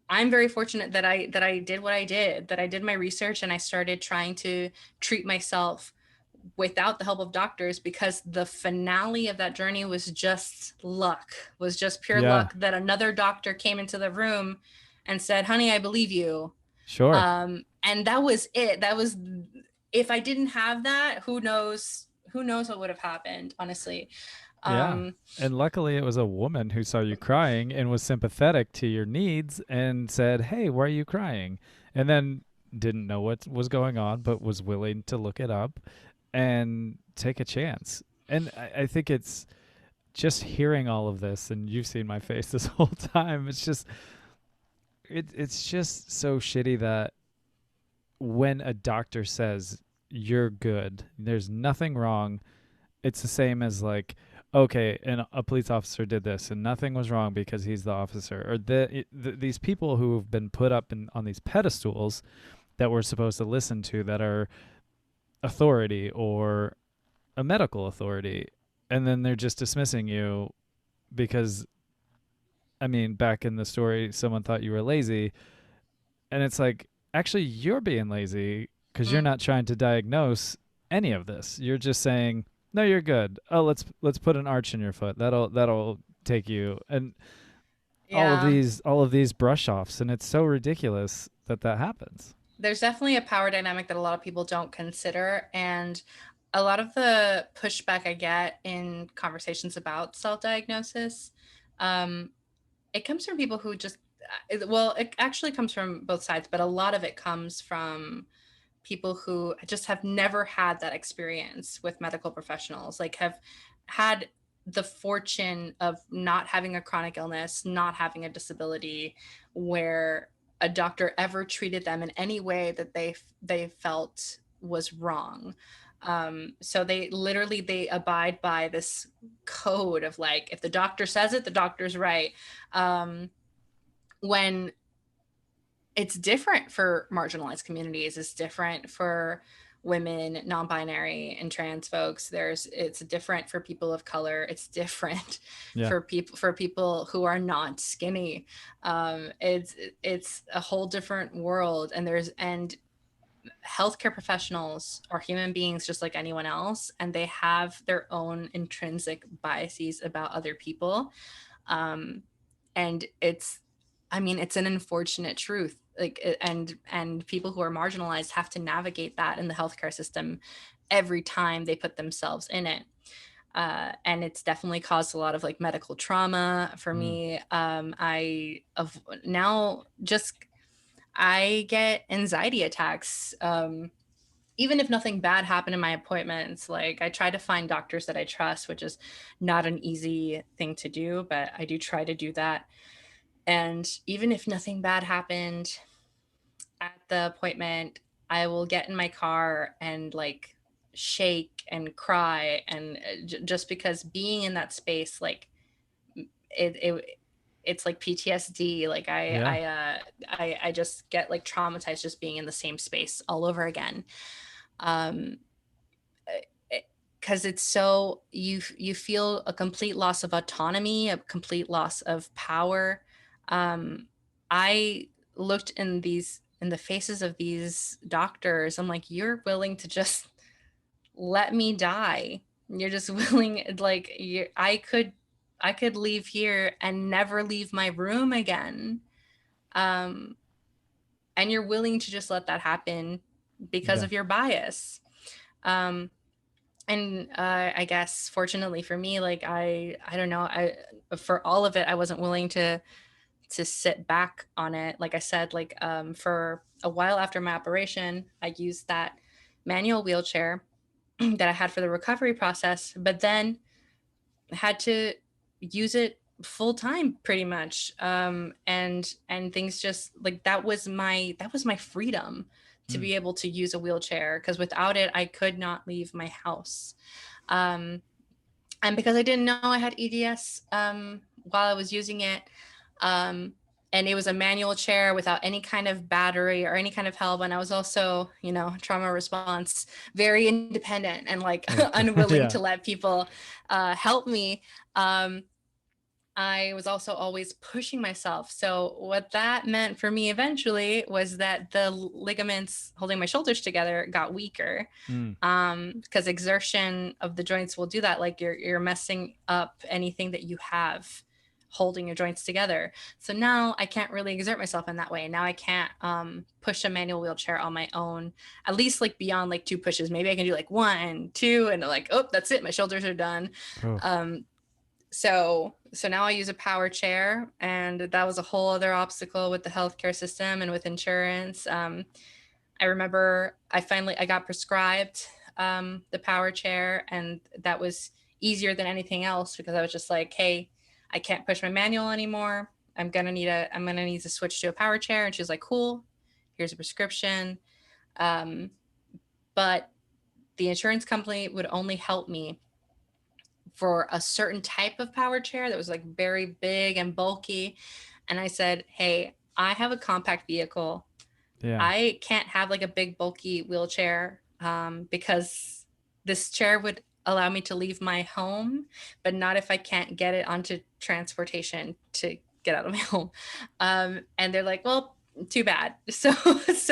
I'm very fortunate that I did what I did, that I did my research and I started trying to treat myself without the help of doctors, because the finale of that journey was just luck, was just pure Yeah. luck that another doctor came into the room and said, honey, I believe you. Sure. And that was it. That was, if I didn't have that, who knows what would have happened, honestly. Yeah. Um, And luckily, it was a woman who saw you crying and was sympathetic to your needs and said, "Hey, why are you crying?" And then didn't know what was going on, but was willing to look it up and take a chance. And I think it's just hearing all of this, and you've seen my face this whole time. It's just so shitty that when a doctor says you're good, there's nothing wrong, it's the same as like, okay, and a police officer did this and nothing was wrong because he's the officer, or these people who have been put up on these pedestals that we're supposed to listen to, that are authority or a medical authority, and then they're just dismissing you because, I mean, back in the story, someone thought you were lazy, and it's like, actually, you're being lazy because you're mm, not trying to diagnose any of this. You're just saying, "No, you're good. Oh, let's put an arch in your foot. That'll take you." And yeah, all of these brush offs, and it's so ridiculous that that happens. there's definitely a power dynamic that a lot of people don't consider. And a lot of the pushback I get in conversations about self-diagnosis, um, it comes from people who just well, it actually comes from both sides, but a lot of it comes from people who just have never had that experience with medical professionals, like have had the fortune of not having a chronic illness, not having a disability, where a doctor ever treated them in any way that they felt was wrong. So they abide by this code of like, if the doctor says it, the doctor's right. When it's different for marginalized communities, it's different for women, non-binary, and trans folks. It's different for people of color. It's different Yeah. for people who are not skinny. It's a whole different world, and healthcare professionals are human beings just like anyone else, and they have their own intrinsic biases about other people. um, and it's an unfortunate truth, like, and people who are marginalized have to navigate that in the healthcare system every time they put themselves in it. And it's definitely caused a lot of like medical trauma for me. Now just I get anxiety attacks. Even if nothing bad happened in my appointments, like I try to find doctors that I trust, which is not an easy thing to do, but I do try to do that. And even if nothing bad happened at the appointment, I will get in my car and like shake and cry, and just because being in that space, like it it's like PTSD. Like Yeah. I just get like traumatized just being in the same space all over again. Um, because it's so you feel a complete loss of autonomy, a complete loss of power. I looked in the faces of these doctors. I'm like, you're willing to just let me die. You're just willing, like, I could leave here and never leave my room again. Um, and you're willing to just let that happen because Yeah. of your bias. Um, and I guess fortunately for me, like I don't know, I for all of it, I wasn't willing to sit back on it. Like I said, like for a while after my operation, I used that manual wheelchair that I had for the recovery process, but then had to use it full time pretty much. And things just like that was my freedom to Mm. be able to use a wheelchair, because without it I could not leave my house. um, and because I didn't know I had EDS while I was using it, um, and it was a manual chair without any kind of battery or any kind of help, and I was also, trauma response, very independent and like Okay. unwilling Yeah. to let people help me. Um, I was also always pushing myself. So what that meant for me eventually was that the ligaments holding my shoulders together got weaker, Mm. because exertion of the joints will do that. Like you're messing up anything that you have holding your joints together. So now I can't really exert myself in that way. Now I can't push a manual wheelchair on my own, at least like beyond like two pushes. Maybe I can do like one, two, and like, oh, that's it. My shoulders are done. Oh. So now I use a power chair, and that was a whole other obstacle with the healthcare system and with insurance. I remember I got prescribed the power chair, and that was easier than anything else, because I was just like, hey, I can't push my manual anymore. I'm gonna need to switch to a power chair. And she was like, cool, here's a prescription. Um, but the insurance company would only help me for a certain type of power chair that was like very big and bulky. And I said, hey, I have a compact vehicle. Yeah. I can't have like a big bulky wheelchair, because this chair would allow me to leave my home, but not if I can't get it onto transportation to get out of my home. And they're like, well, too bad. So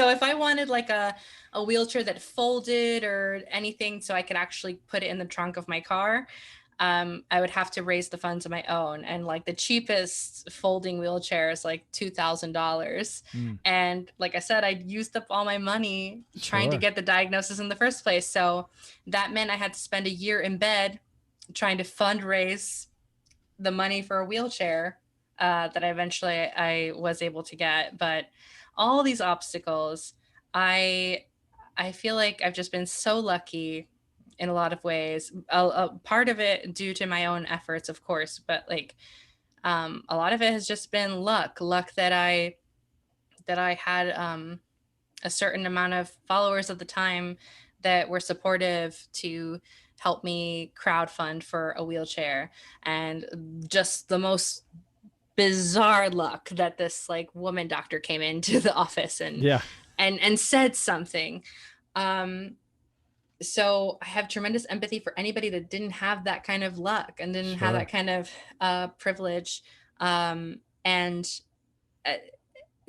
if I wanted like a wheelchair that folded or anything so I could actually put it in the trunk of my car, I would have to raise the funds on my own. And like the cheapest folding wheelchair is like $2,000. Mm. And like I said, I used up all my money trying to Sure. get the diagnosis in the first place. So that meant I had to spend a year in bed trying to fundraise the money for a wheelchair. that eventually I was able to get. But all these obstacles, I I feel like I've just been so lucky in a lot of ways. A part of it due to my own efforts, of course, but like a lot of it has just been luck that I had a certain amount of followers at the time that were supportive to help me crowdfund for a wheelchair, and just the most bizarre luck that this like woman doctor came into the office Yeah. and said something. um so I have tremendous empathy for anybody that didn't have that kind of luck and didn't have Sure. that kind of privilege, and uh,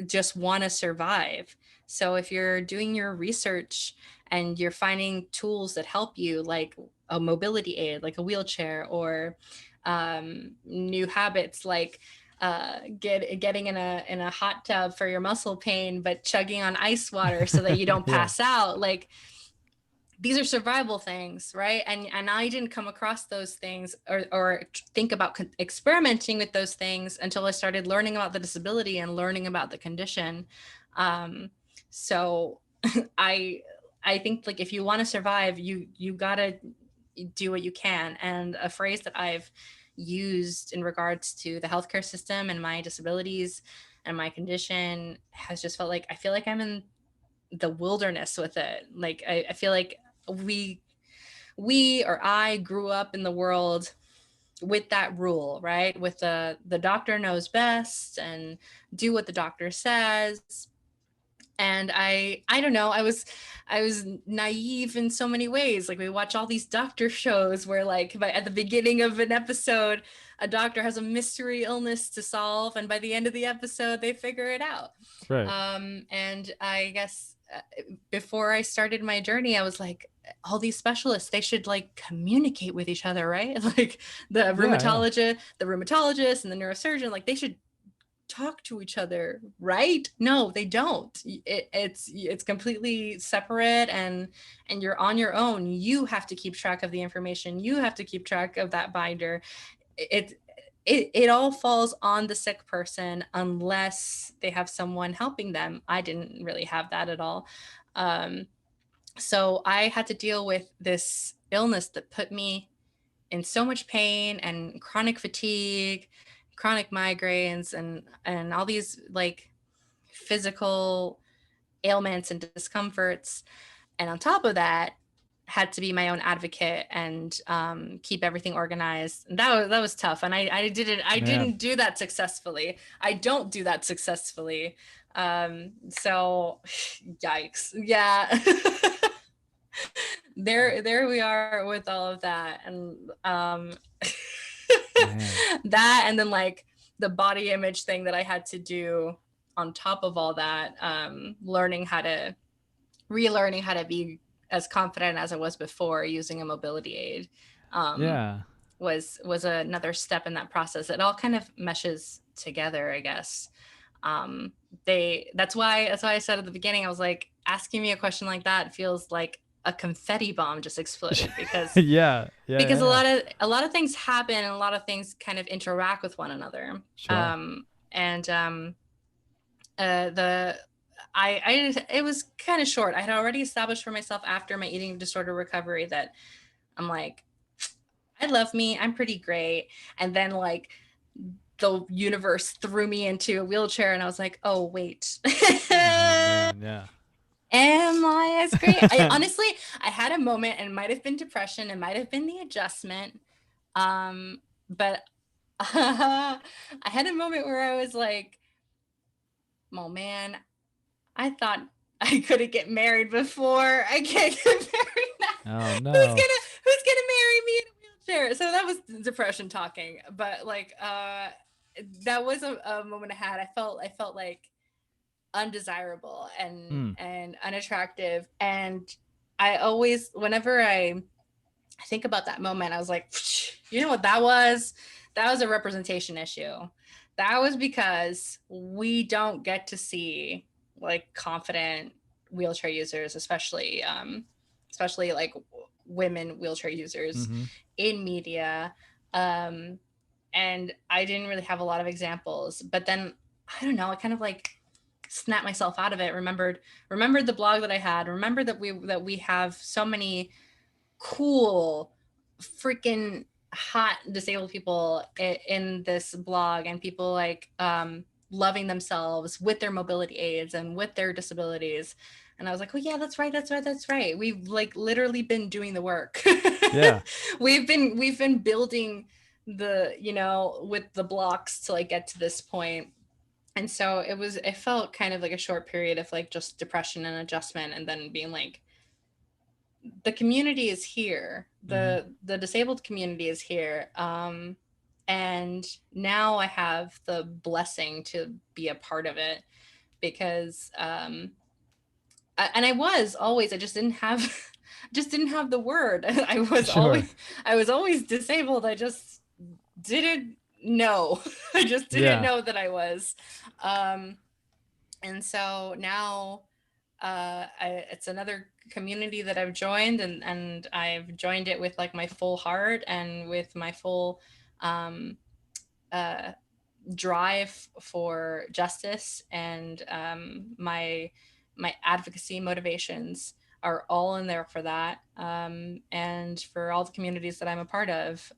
just want to survive. So if you're doing your research and you're finding tools that help you, like a mobility aid, like a wheelchair, or new habits like getting in a hot tub for your muscle pain, but chugging on ice water so that you don't Yeah. pass out, like these are survival things, right? And I didn't come across those things or think about experimenting with those things until I started learning about the disability and learning about the condition. um, so i I think like if you want to survive, you gotta do what you can. And a phrase that I've used in regards to the healthcare system and my disabilities and my condition has just felt like I feel like I'm in the wilderness with it. Like I feel like we we or I grew up in the world with that rule, right? With the doctor knows best and do what the doctor says. And I don't know, I was naive in so many ways. Like we watch all these doctor shows where like at the beginning of an episode a doctor has a mystery illness to solve, and by the end of the episode they figure it out. Right. And I guess before I started my journey I was like, all these specialists, they should like communicate with each other, right? Like Yeah. Yeah. the rheumatologist and the neurosurgeon, like they should talk to each other, right? No, they don't. It's completely separate, and you're on your own. You have to keep track of the information. You have to keep track of that binder. It all falls on the sick person unless they have someone helping them. I didn't really have that at all. Um, so I had to deal with this illness that put me in so much pain and chronic fatigue, chronic migraines, and all these like physical ailments and discomforts. And on top of that, had to be my own advocate and keep everything organized. And that was tough. And I Yeah. didn't do that successfully. I don't do that successfully. So yikes. Yeah. There we are with all of that. And Man. that, and then like the body image thing that I had to do on top of all that, relearning how to be as confident as I was before using a mobility aid, um, Yeah. was another step in that process. It all kind of meshes together, I guess. That's why I said at the beginning, I was like, asking me a question like that feels like a confetti bomb just exploded, Yeah. Yeah. because Yeah. a lot of things happen and a lot of things kind of interact with one another. Sure. And the I it was kind of short. I had already established for myself after my eating disorder recovery that I'm like, I love me, I'm pretty great. And then like the universe threw me into a wheelchair and I was like, oh wait. Oh man. Yeah. Am I as great? I honestly, I had a moment, and it might have been depression, it might have been the adjustment. But I had a moment where I was like, oh man, I thought I couldn't get married before. I can't get married now. Oh no. Who's gonna marry me in a wheelchair? So that was depression talking. But like that was a moment I had. I felt like undesirable Mm. and unattractive. And I always, whenever I think about that moment, I was like, you know what that was? That was a representation issue. That was because we don't get to see like confident wheelchair users, especially like women wheelchair users Mm-hmm. in media. Um, and I didn't really have a lot of examples. But then I don't know, I kind of like snapped myself out of it. Remembered the blog that I had. Remembered that we have so many cool, freaking hot disabled people in this blog, and people like loving themselves with their mobility aids and with their disabilities. And I was like, oh yeah, that's right, that's right, that's right. We've like literally been doing the work. Yeah. We've been building the, with the blocks to like get to this point. And so it felt kind of like a short period of like just depression and adjustment, and then being like, the community is here, the disabled community is here, and now I have the blessing to be a part of it, because and I was always, I just didn't have just didn't have the word. Sure. I was always disabled. I just didn't know. I just didn't Yeah. know that I was. um and so now, it's another community that I've joined, and I've joined it with like my full heart and with my full um, uh, drive for justice, and my advocacy motivations are all in there for that, and for all the communities that I'm a part of,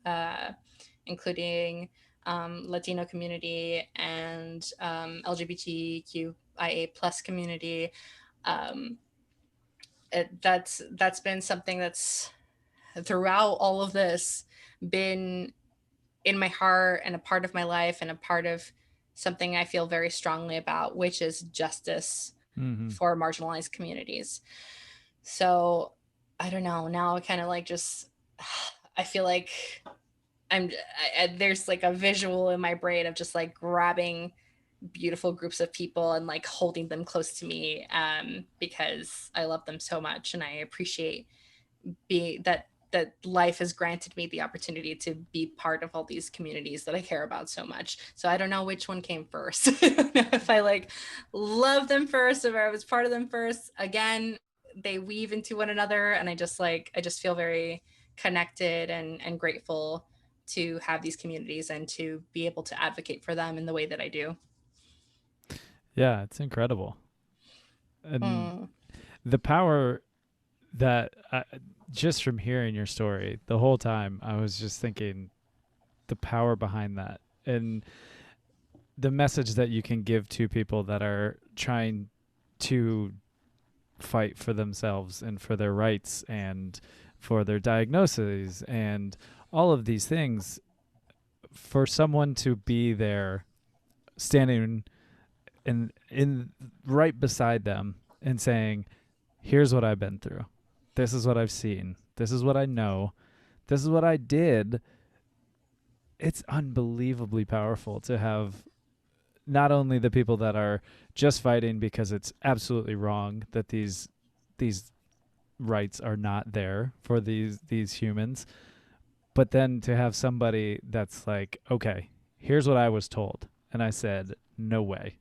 including Latino community and LGBTQIA plus community. Um, that's been something that's throughout all of this been in my heart and a part of my life and a part of something I feel very strongly about, which is justice Mm-hmm. for marginalized communities. So I don't know. Now I kind of like just, I feel like there's like a visual in my brain of just like grabbing beautiful groups of people and like holding them close to me, because I love them so much, and I appreciate being that life has granted me the opportunity to be part of all these communities that I care about so much. So I don't know which one came first. I don't know if I like love them first or I was part of them first. Again, they weave into one another, and I just feel very connected and grateful to have these communities and to be able to advocate for them in the way that I do. Yeah, it's incredible. And Hmm. the power that just from hearing your story the whole time, I was just thinking the power behind that and the message that you can give to people that are trying to fight for themselves and for their rights and for their diagnoses and all of these things, for someone to be there standing in right beside them and saying, here's what I've been through, this is what I've seen, this is what I know, this is what I did. It's unbelievably powerful to have not only the people that are just fighting because it's absolutely wrong that these rights are not there for these humans, but then to have somebody that's like, okay, here's what I was told, and I said, no way,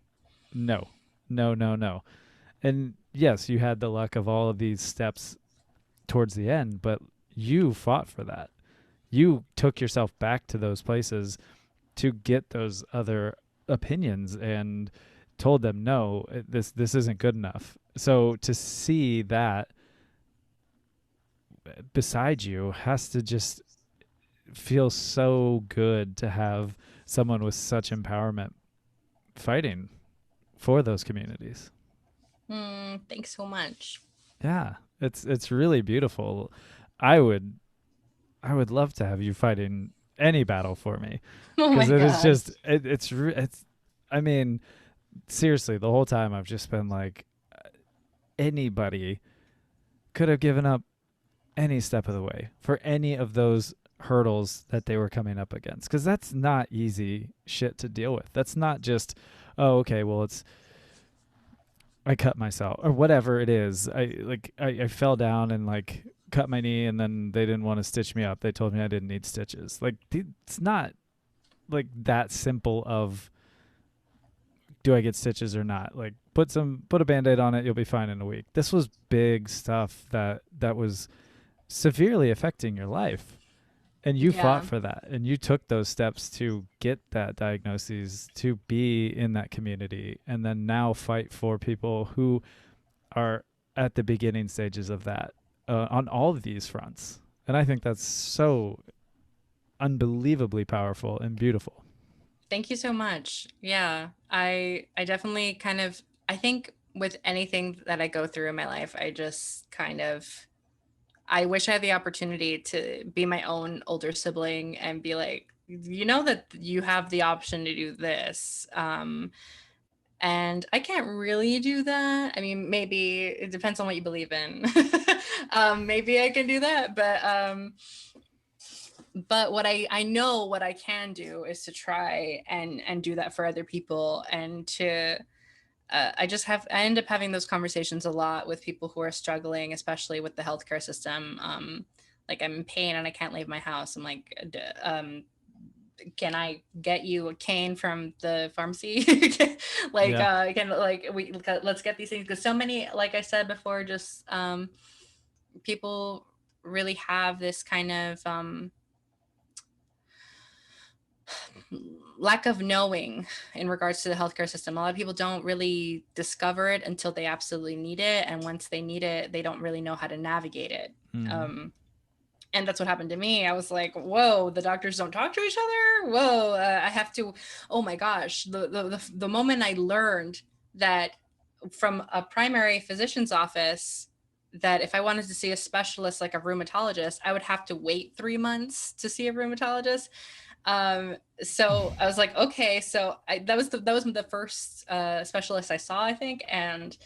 no, no, no, no. And yes, you had the luck of all of these steps towards the end, but you fought for that. You took yourself back to those places to get those other opinions and told them, no, this isn't good enough. So to see that beside you has to just feel so good, to have someone with such empowerment fighting for those communities. Thanks so much. Yeah, it's really beautiful. I would I would love to have you fighting any battle for me, Oh because my it is god. just it's I mean, seriously, the whole time I've just been like, anybody could have given up any step of the way for any of those hurdles that they were coming up against, because that's not easy shit to deal with. That's not just, oh, okay, well, it's I cut myself or whatever it is. I fell down and like cut my knee, and then they didn't want to stitch me up. They told me I didn't need stitches. Like, it's not like that simple of, do I get stitches or not? Like, put a band-aid on it, you'll be fine in a week. This was big stuff that was severely affecting your life. And you fought Yeah. for that, and you took those steps to get that diagnosis, to be in that community, and then now fight for people who are at the beginning stages of that, on all of these fronts. And I think that's so unbelievably powerful and beautiful. Thank you so much. Yeah. I definitely kind of, I think with anything that I go through in my life, I just kind of, I wish I had the opportunity to be my own older sibling and be like, you know that you have the option to do this. And I can't really do that. I mean, maybe it depends on what you believe in. Maybe I can do that, but what I know what I can do is to try and do that for other people, and to I end up having those conversations a lot with people who are struggling, especially with the healthcare system. Like, I'm in pain and I can't leave my house. I'm like, can I get you a cane from the pharmacy? Like, Yeah. can like we let's get these things, because so many, like I said before, just people really have this kind of lack of knowing in regards to the healthcare system. A lot of people don't really discover it until they absolutely need it, and once they need it, they don't really know how to navigate it. Mm-hmm. And that's what happened to me. I was like, whoa, the doctors don't talk to each other. Whoa, I have to. Oh my gosh, the moment I learned that from a primary physician's office, that if I wanted to see a specialist like a rheumatologist, I would have to wait 3 months to see a rheumatologist. So I was like, okay, so that was the first specialist I saw, I think. And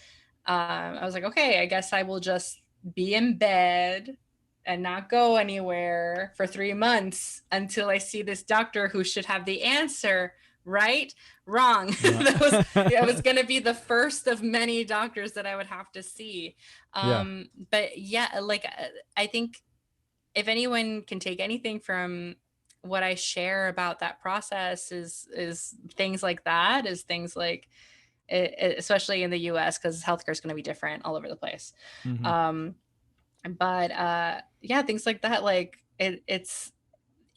I was like, okay, I guess I will just be in bed and not go anywhere for 3 months until I see this doctor who should have the answer. Right? Wrong. That was it was going to be the first of many doctors that I would have to see. Yeah. But yeah, like, I think if anyone can take anything from what I share about that process, is things like that, is things like especially in the US, because healthcare is going to be different all over the place. Mm-hmm. Um, but yeah, things like that, like it's,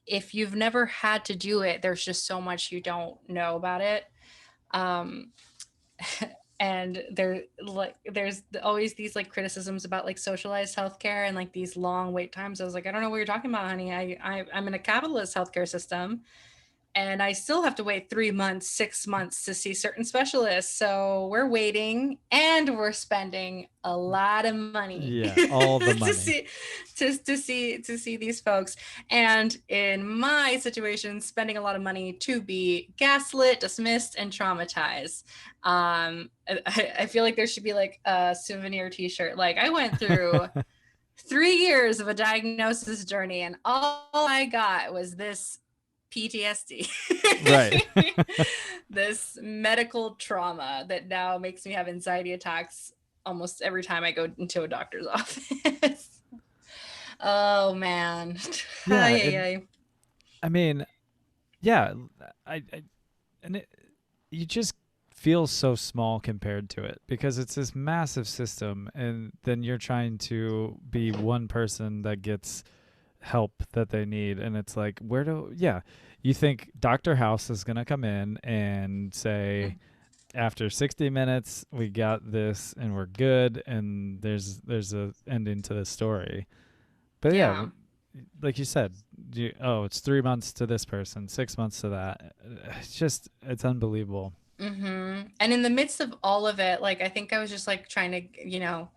if you've never had to do it, there's just so much you don't know about it. Um, and there's always these like criticisms about like socialized healthcare and like these long wait times. I was like, I don't know what you're talking about, honey. I'm in a capitalist healthcare system, and I still have to wait 3 months, 6 months to see certain specialists. So we're waiting and we're spending a lot of money Yeah. All the to money. see to see these folks. And in my situation, spending a lot of money to be gaslit, dismissed, and traumatized. I feel like there should be like a souvenir T-shirt. Like, I went through 3 years of a diagnosis journey, and all I got was this PTSD. Right. This medical trauma that now makes me have anxiety attacks almost every time I go into a doctor's office. Oh man. Yeah. Ay, ay, And ay. I mean, yeah, I and you just feel so small compared to it, because it's this massive system, and then you're trying to be one person that gets help that they need, and it's like, where do, yeah, you think Dr. House is going to come in and say, after 60 minutes we got this and we're good, and there's a ending to the story. But yeah, Yeah. like you said, oh, it's 3 months to this person, 6 months to that. It's just, it's unbelievable. And in the midst of all of it, like, I think I was just like trying to,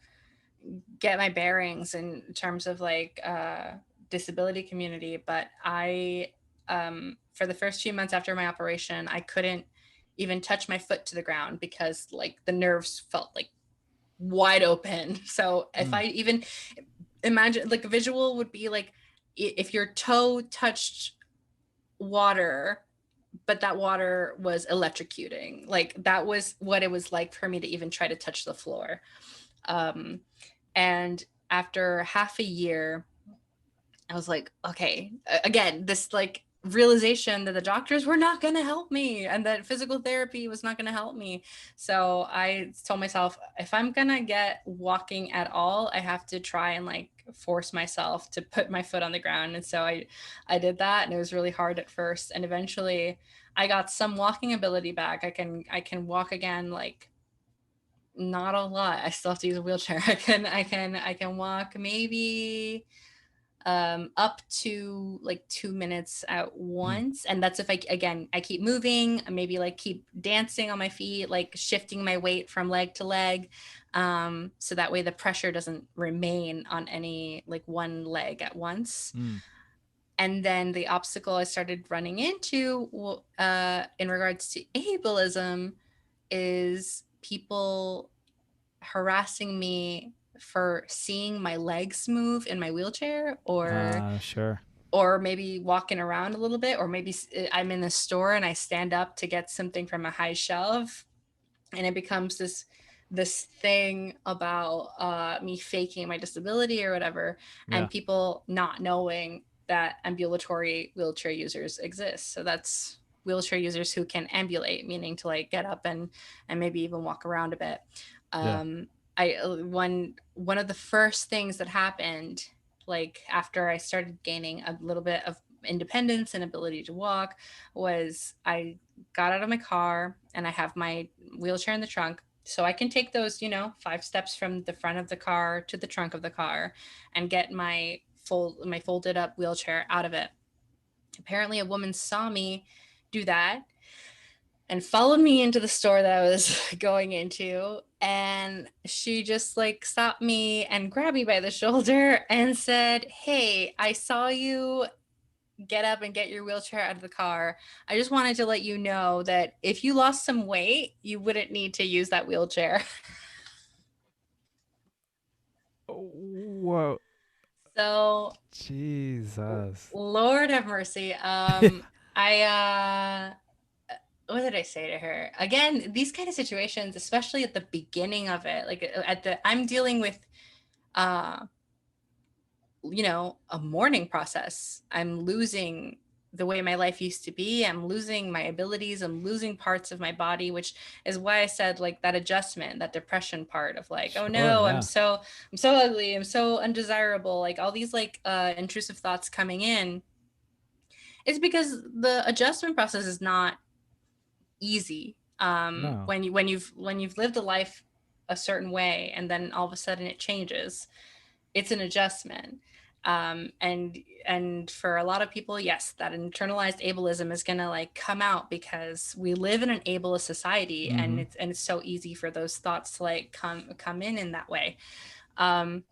get my bearings in terms of like disability community. But I for the first few months after my operation, I couldn't even touch my foot to the ground because like the nerves felt like wide open. So if Mm. I even imagine, like, a visual would be like, if your toe touched water, but that water was electrocuting, like that was what it was like for me to even try to touch the floor. um and after half a year, I was like, okay, again, this like realization that the doctors were not going to help me and that physical therapy was not going to help me. So I told myself, if I'm going to get walking at all, I have to try and like force myself to put my foot on the ground. And so I did that, and it was really hard at first. And eventually I got some walking ability back. I can walk again, like not a lot. I still have to use a wheelchair. I can walk maybe up to like 2 minutes at Mm. once, and that's if I keep moving, maybe like keep dancing on my feet, like shifting my weight from leg to leg, so that way the pressure doesn't remain on any like one leg at once. Mm. And then the obstacle I started running into in regards to ableism is people harassing me for seeing my legs move in my wheelchair, Sure. or maybe walking around a little bit, or maybe I'm in the store and I stand up to get something from a high shelf, and it becomes this thing about me faking my disability or whatever, Yeah. and people not knowing that ambulatory wheelchair users exist. So that's wheelchair users who can ambulate, meaning to like get up and maybe even walk around a bit. Yeah. I one of the first things that happened, like after I started gaining a little bit of independence and ability to walk, was I got out of my car and I have my wheelchair in the trunk. So I can take those, 5 steps from the front of the car to the trunk of the car and get my folded up wheelchair out of it. Apparently a woman saw me do that and followed me into the store that I was going into. And she just like stopped me and grabbed me by the shoulder and said, "Hey, I saw you get up and get your wheelchair out of the car. I just wanted to let you know that if you lost some weight, you wouldn't need to use that wheelchair." Whoa. So, Jesus. Lord have mercy. I what did I say to her? Again, these kind of situations, especially at the beginning of it, like I'm dealing with uh a mourning process. I'm losing the way my life used to be. I'm losing my abilities. I'm losing parts of my body, which is why I said like that adjustment, that depression part of like, oh Sure. no, Yeah. I'm so ugly. I'm so undesirable. Like all these like intrusive thoughts coming in. It's because the adjustment process is not easy. No. When you've lived a life a certain way and then all of a sudden it changes, it's an adjustment. And for a lot of people, yes, that internalized ableism is gonna like come out because we live in an ableist society, and Mm-hmm. it's so easy for those thoughts to like come in that way. um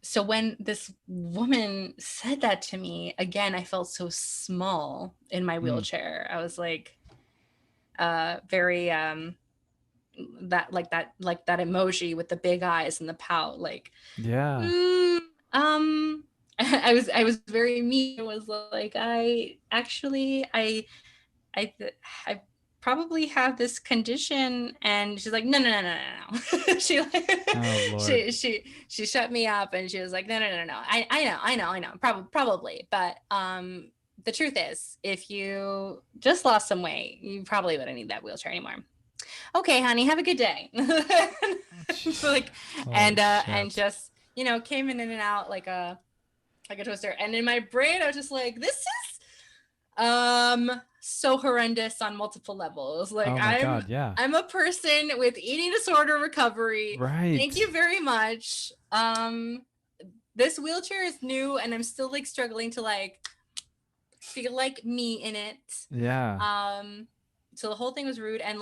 so when this woman said that to me again, I felt so small in my Mm. wheelchair. I was like very that emoji with the big eyes and the pout, like Yeah. Mm, I was very mean. It was like I probably have this condition, and she's like, no, no, no, no, no, no. She like Oh Lord. she shut me up, and she was like, no, no, no, no, no. I know, probably, but the truth is, if you just lost some weight, you probably wouldn't need that wheelchair anymore. Okay, honey, have a good day. So like, Holy and shit. just came in and out like a twister. And in my brain, I was just like, this is so horrendous on multiple levels. Like Oh my I'm God. Yeah. I'm a person with eating disorder recovery. Thank Right. you very much. This wheelchair is new, and I'm still like struggling to like feel like me in it. Yeah. Um, so the whole thing was rude, and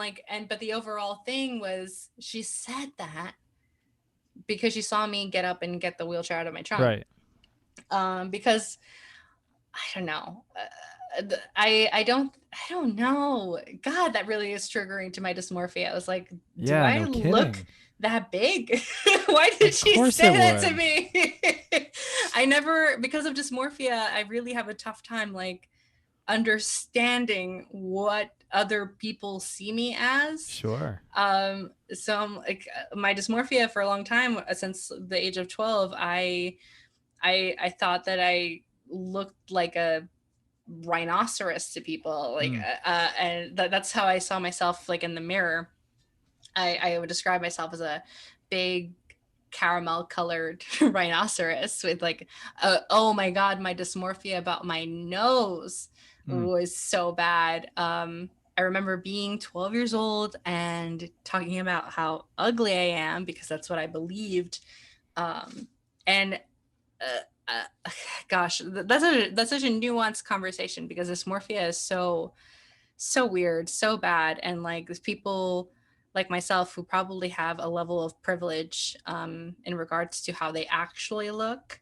but the overall thing was she said that because she saw me get up and get the wheelchair out of my trunk. Right. Because I don't know. I don't know. God, that really is triggering to my dysmorphia. I was like, do Yeah. I No look kidding. that big? Why did Of she course it say that to would. me? I never, because of dysmorphia, I really have a tough time like understanding what other people see me as. Sure. So I'm like my dysmorphia for a long time, since the age of 12, I thought that I looked like a rhinoceros to people, like Mm. and that's how I saw myself like in the mirror. I would describe myself as a big caramel colored rhinoceros with like, oh my God, my dysmorphia about my nose was so bad. I remember being 12 years old and talking about how ugly I am because that's what I believed. And gosh, that's such a nuanced conversation because dysmorphia is so weird, so bad, and like there's people like myself who probably have a level of privilege in regards to how they actually look.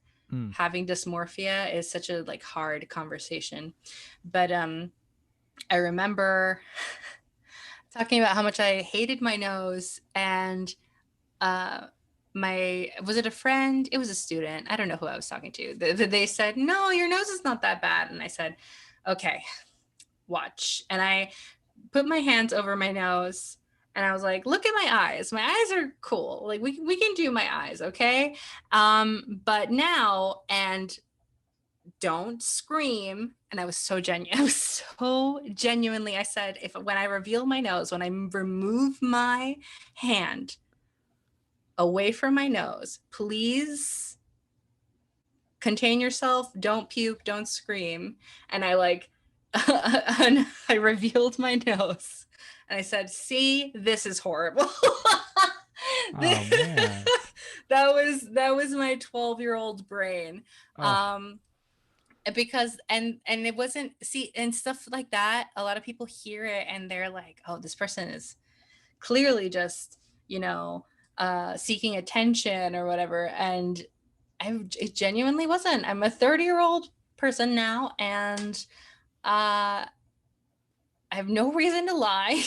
Having dysmorphia is such a like hard conversation, but I remember talking about how much I hated my nose, and my was it a friend? It was a student. I don't know who I was talking to. They said, "No, your nose is not that bad," and I said, "Okay, watch." And I put my hands over my nose and I was like, look at my eyes. My eyes are cool. Like we can do my eyes, okay? But now, and don't scream. And I was so genuine. I was so genuinely, I said, if when I reveal my nose, when I remove my hand away from my nose, please contain yourself, don't puke, don't scream. And I like and I revealed my nose and I said, see, this is horrible. Oh man. that was my 12-year-old brain. Oh. Because and it wasn't, see, and stuff like that, a lot of people hear it and they're like, oh, this person is clearly just, you know, seeking attention or whatever. And it genuinely wasn't. I'm a 30-year-old person now, and I have no reason to lie.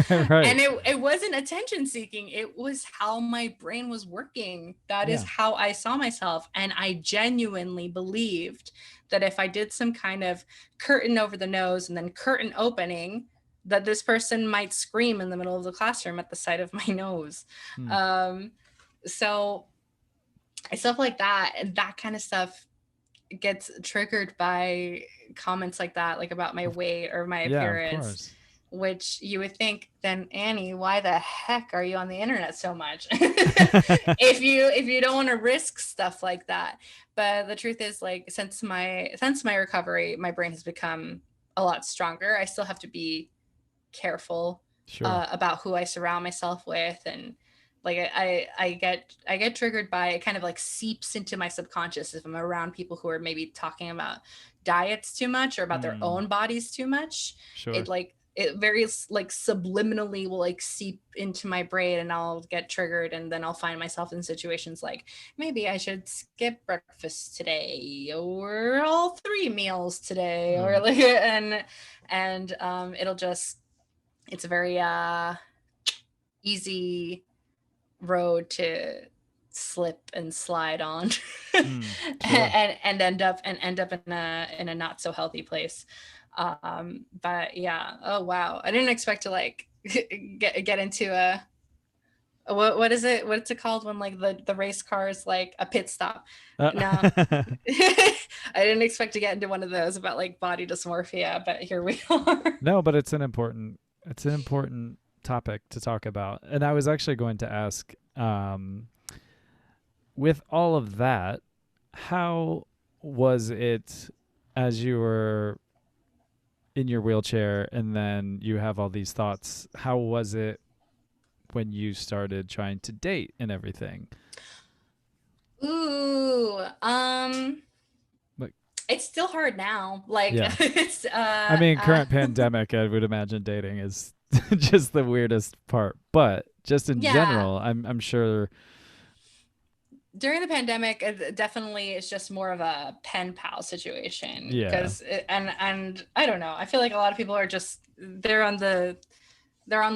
Right. And it wasn't attention seeking. It was how my brain was working. That is Yeah. how I saw myself. And I genuinely believed that if I did some kind of curtain over the nose and then curtain opening, that this person might scream in the middle of the classroom at the sight of my nose. So stuff like that, and that kind of stuff gets triggered by comments like that, like about my weight or my Yeah, of appearance, course. which you would think, then Annie, why the heck are you on the internet so much? if you don't want to risk stuff like that. But the truth is, like, since my recovery, my brain has become a lot stronger. I still have to be careful Sure. about who I surround myself with, and like I get triggered by it. Kind of like seeps into my subconscious if I'm around people who are maybe talking about diets too much or about their own bodies too much. Sure. It very like subliminally will like seep into my brain, and I'll get triggered, and then I'll find myself in situations like, maybe I should skip breakfast today or all 3 meals today, or like, and it'll just, it's a very easy road to slip and slide on. Sure. and end up in a not so healthy place. But yeah, oh wow, I didn't expect to like get into a what is it, what's it called when like the race car is like a pit stop. No. I didn't expect to get into one of those about like body dysmorphia, but here we are. No, but it's an important topic to talk about. And I was actually going to ask, with all of that, how was it as you were in your wheelchair and then you have all these thoughts? How was it when you started trying to date and everything? Ooh, Like, it's still hard now. Like, yeah. it's I mean, current pandemic, I would imagine dating is just the weirdest part. But just in general, I'm sure. During the pandemic, definitely it's just more of a pen pal situation. Yeah. Because and I don't know. I feel like a lot of people are just they're on the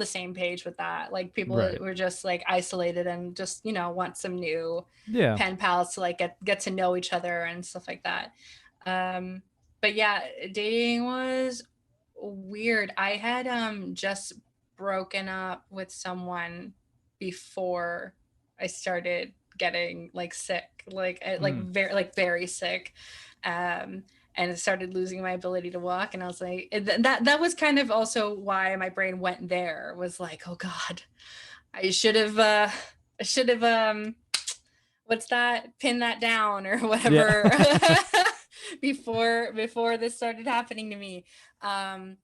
same page with that. Like people were just like isolated and just, you know, want some new pen pals to like get to know each other and stuff like that. But yeah, dating was weird. I had just broken up with someone before I started getting like sick, like very sick. And started losing my ability to walk, and I was like, that was kind of also why my brain went there, was like, oh god, I should have what's that, pin that down or whatever. Yeah. before this started happening to me. And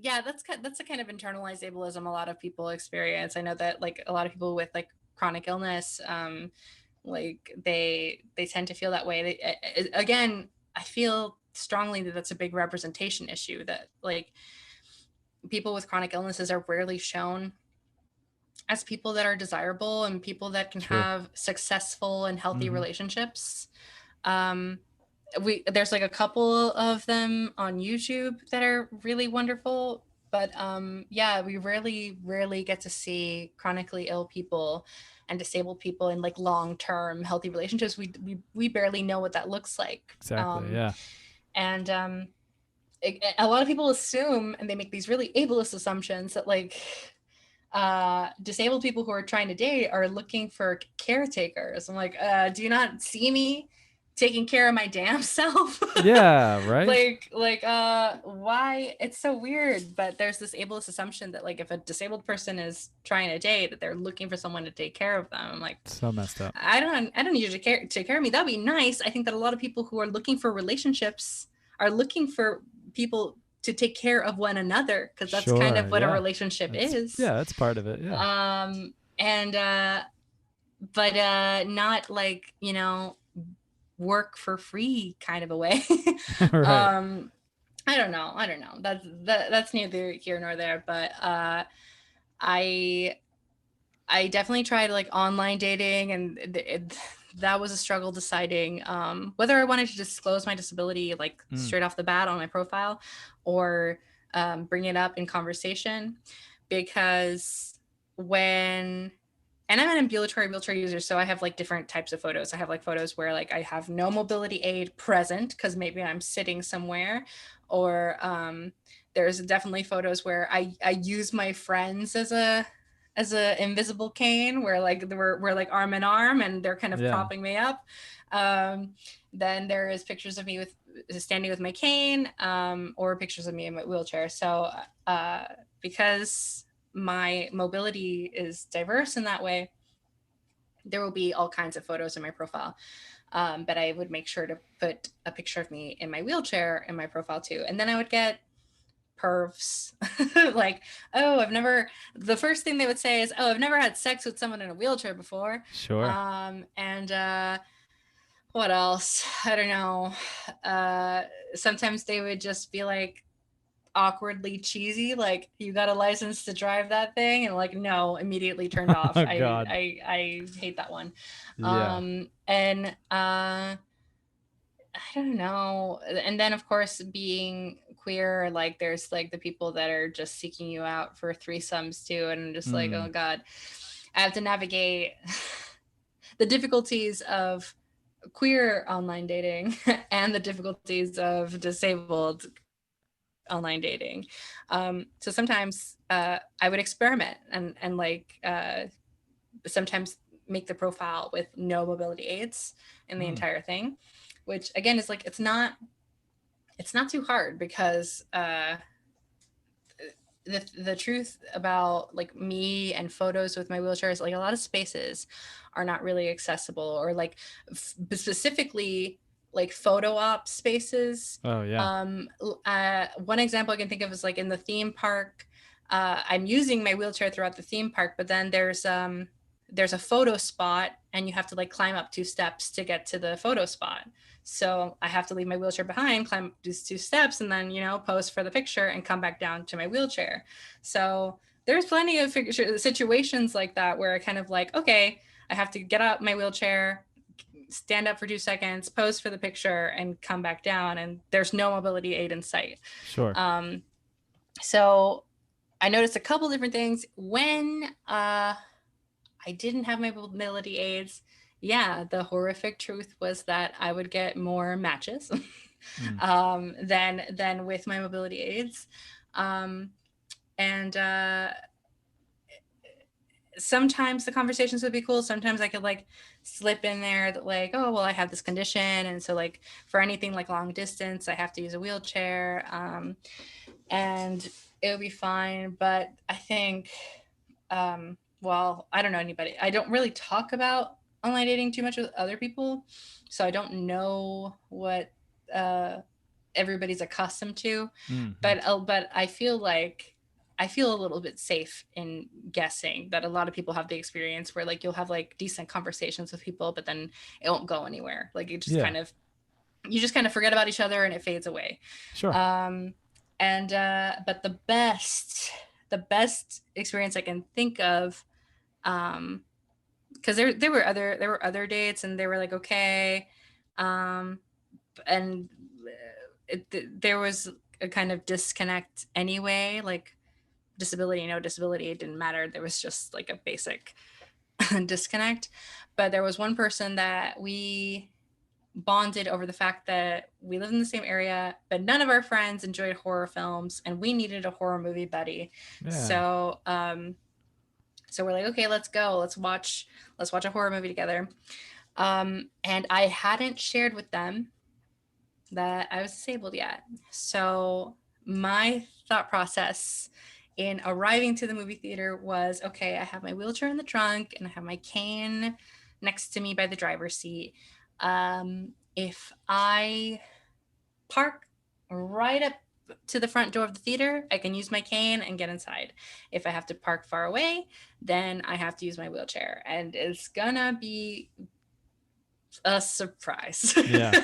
yeah, that's a kind of internalized ableism a lot of people experience. I know that like a lot of people with like chronic illness, like they tend to feel that way. Again, I feel strongly that that's a big representation issue, that like people with chronic illnesses are rarely shown as people that are desirable and people that can True. have successful and healthy Mm-hmm. relationships. um there's like a couple of them on YouTube that are really wonderful, but yeah, we rarely get to see chronically ill people and disabled people in like long-term healthy relationships. We barely know what that looks like. Exactly. Yeah. And a lot of people assume, and they make these really ableist assumptions, that like disabled people who are trying to date are looking for caretakers. I'm like, do you not see me taking care of my damn self? Yeah. Right. Why? It's so weird, but there's this ableist assumption that like if a disabled person is trying to date, that they're looking for someone to take care of them. I'm like, So messed up. I don't need you to take care of me. That'd be nice. I think that a lot of people who are looking for relationships are looking for people to take care of one another, because that's kind Sure. of what a Yeah. relationship is. That's part of it. Yeah. And but not like, you know, work for free kind of a way. Right. I don't know. That's neither here nor there, but I I definitely tried like online dating, and that was a struggle deciding whether I wanted to disclose my disability like straight off the bat on my profile, or bring it up in conversation. Because when and I'm an ambulatory wheelchair user, so I have like different types of photos. I have like photos where like I have no mobility aid present because maybe I'm sitting somewhere, or there's definitely photos where I use my friends as a invisible cane, where like we're like arm in arm and they're kind of propping me up. Then there is pictures of me with standing with my cane, or pictures of me in my wheelchair. So because my mobility is diverse in that way, there will be all kinds of photos in my profile. But I would make sure to put a picture of me in my wheelchair in my profile too. And then I would get pervs like, oh, the first thing they would say is, oh, I've never had sex with someone in a wheelchair before. Sure. And what else? I don't know. Sometimes they would just be like awkwardly cheesy, like, you got a license to drive that thing? And like, no, immediately turned off. Oh God. I hate that one. Yeah. And I don't know. And then of course, being queer, like there's like the people that are just seeking you out for threesomes too, and I'm just like, oh God, I have to navigate the difficulties of queer online dating and the difficulties of disabled online dating. So sometimes I would experiment and like sometimes make the profile with no mobility aids in the entire thing, which again is like, it's not too hard, because the truth about like me and photos with my wheelchair is like a lot of spaces are not really accessible, or like specifically like photo op spaces. Oh yeah. One example I can think of is like in the theme park. I'm using my wheelchair throughout the theme park, but then there's a photo spot and you have to like climb up 2 steps to get to the photo spot. So I have to leave my wheelchair behind, climb these 2 steps, and then, you know, pose for the picture and come back down to my wheelchair. So there's plenty of situations like that where I kind of like, okay, I have to get out my wheelchair, stand up for 2 seconds, pose for the picture, and come back down. And there's no mobility aid in sight. Sure. So I noticed a couple different things when I didn't have my mobility aids. Yeah, the horrific truth was that I would get more matches than with my mobility aids. And sometimes the conversations would be cool. Sometimes I could like slip in there that like, oh, well, I have this condition, and so like for anything like long distance, I have to use a wheelchair, and it would be fine. But I think, well, I don't know anybody. I don't really talk about online dating too much with other people, so I don't know what uh, everybody's accustomed to. Mm-hmm. But I feel a little bit safe in guessing that a lot of people have the experience where like you'll have like decent conversations with people, but then it won't go anywhere. Like it just Yeah. kind of you just kind of forget about each other and it fades away. Sure. Um, and but the best experience I can think of, because there were other dates and they were like okay, um, and there was a kind of disconnect anyway, like disability, no disability, it didn't matter. There was just like a basic disconnect. But there was one person that we bonded over the fact that we lived in the same area, but none of our friends enjoyed horror films, and we needed a horror movie buddy. Yeah. So we're like, okay, let's go. Let's watch a horror movie together. And I hadn't shared with them that I was disabled yet. So my thought process in arriving to the movie theater was, okay, I have my wheelchair in the trunk and I have my cane next to me by the driver's seat. If I park right up to the front door of the theater, I can use my cane and get inside. If I have to park far away, then I have to use my wheelchair. And it's gonna be a surprise. Yeah.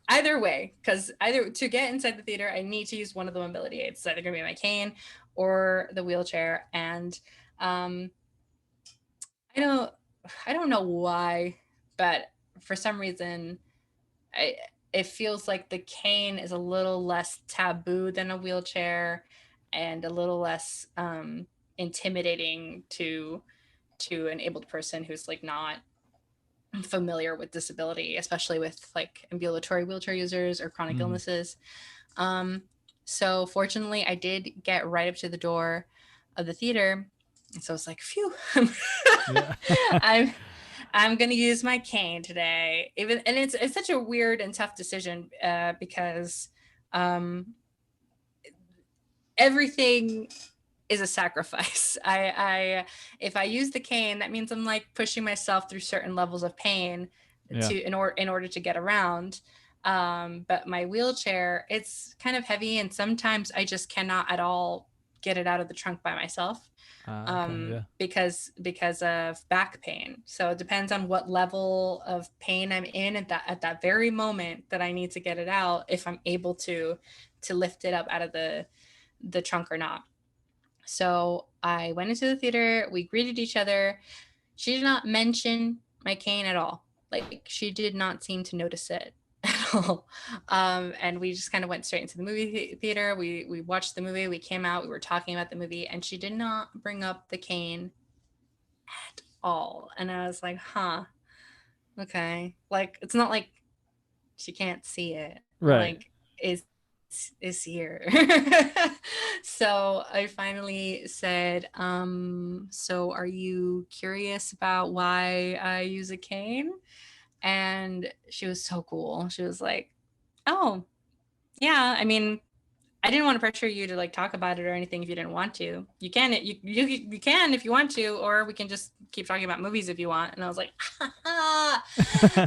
Either way, because either to get inside the theater, I need to use one of the mobility aids. It's either going to be my cane or the wheelchair. And um, I don't, I don't know why, but for some reason, I, it feels like the cane is a little less taboo than a wheelchair, and a little less intimidating to an abled person who's like not familiar with disability, especially with like ambulatory wheelchair users or chronic Mm-hmm. illnesses. Um, so fortunately, I did get right up to the door of the theater, and so it's like, phew, Yeah. I'm I'm gonna use my cane today. Even and it's such a weird and tough decision because um, everything is a sacrifice. I if I use the cane, that means I'm like pushing myself through certain levels of pain Yeah. in order to get around. But my wheelchair, it's kind of heavy, and sometimes I just cannot at all get it out of the trunk by myself Okay. Yeah. because of back pain. So it depends on what level of pain I'm in at that very moment that I need to get it out, if I'm able to lift it up out of the trunk or not. So I went into the theater, we greeted each other. She did not mention my cane at all. Like, she did not seem to notice it at all. And we just kind of went straight into the movie theater. We watched the movie, we came out, we were talking about the movie, and she did not bring up the cane at all. And I was like, huh, okay. Like, it's not like she can't see it. Right. Like, is here. So I finally said, so are you curious about why I use a cane? And she was so cool. She was like, oh, yeah, I mean, I didn't want to pressure you to like talk about it or anything if you didn't want to. You can you can if you want to, or we can just keep talking about movies if you want. And I was like,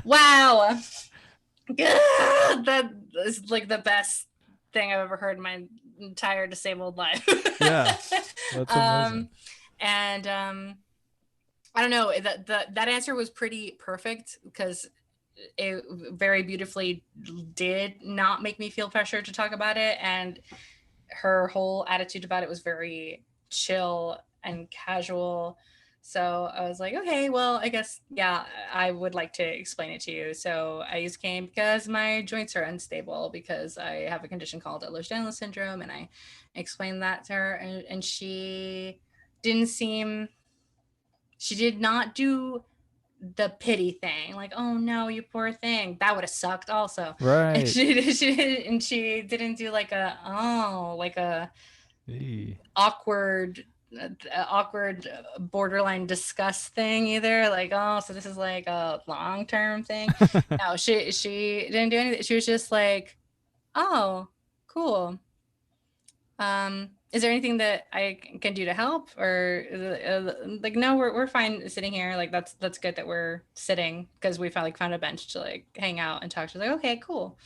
wow. That is like the best thing I've ever heard in my entire disabled life. Yeah. That's amazing. And I don't know, that answer was pretty perfect because it very beautifully did not make me feel pressure to talk about it, and her whole attitude about it was very chill and casual. So I was like, okay, well, I guess, yeah, I would like to explain it to you. So I use cane because my joints are unstable because I have a condition called Ehlers-Danlos syndrome. And I explained that to her, and didn't seem, she did not do the pity thing, like, oh no, you poor thing, that would have sucked also. And Right. she didn't do like a, oh, like a Eee. awkward awkward borderline disgust thing either, like, oh, so this is like a long-term thing. No, she didn't do anything. She was just like, oh, cool. is there anything that I can do to help? Or like, no, we're fine sitting here. Like, that's good that we're sitting, because we found a bench to like hang out and talk. She's like, okay, cool.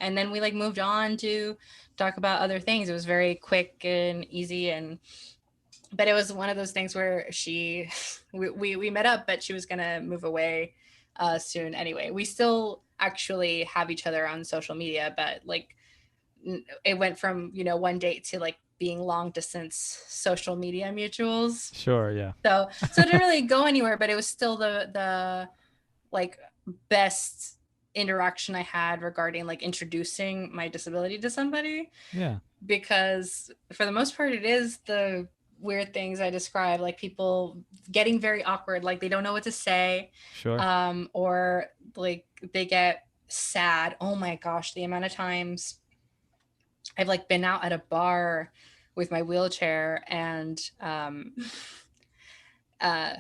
And then we like moved on to talk about other things. It was very quick and easy. And but it was one of those things where we met up, but she was gonna move away soon anyway. We still actually have each other on social media, but like it went from, one date to like being long distance social media mutuals. Sure, yeah. So it didn't really go anywhere, but it was still the like best interaction I had regarding like introducing my disability to somebody. Yeah. Because for the most part, it is the weird things I describe, like people getting very awkward, like they don't know what to say. Sure. Or like they get sad. Oh my gosh, the amount of times I've like been out at a bar with my wheelchair, and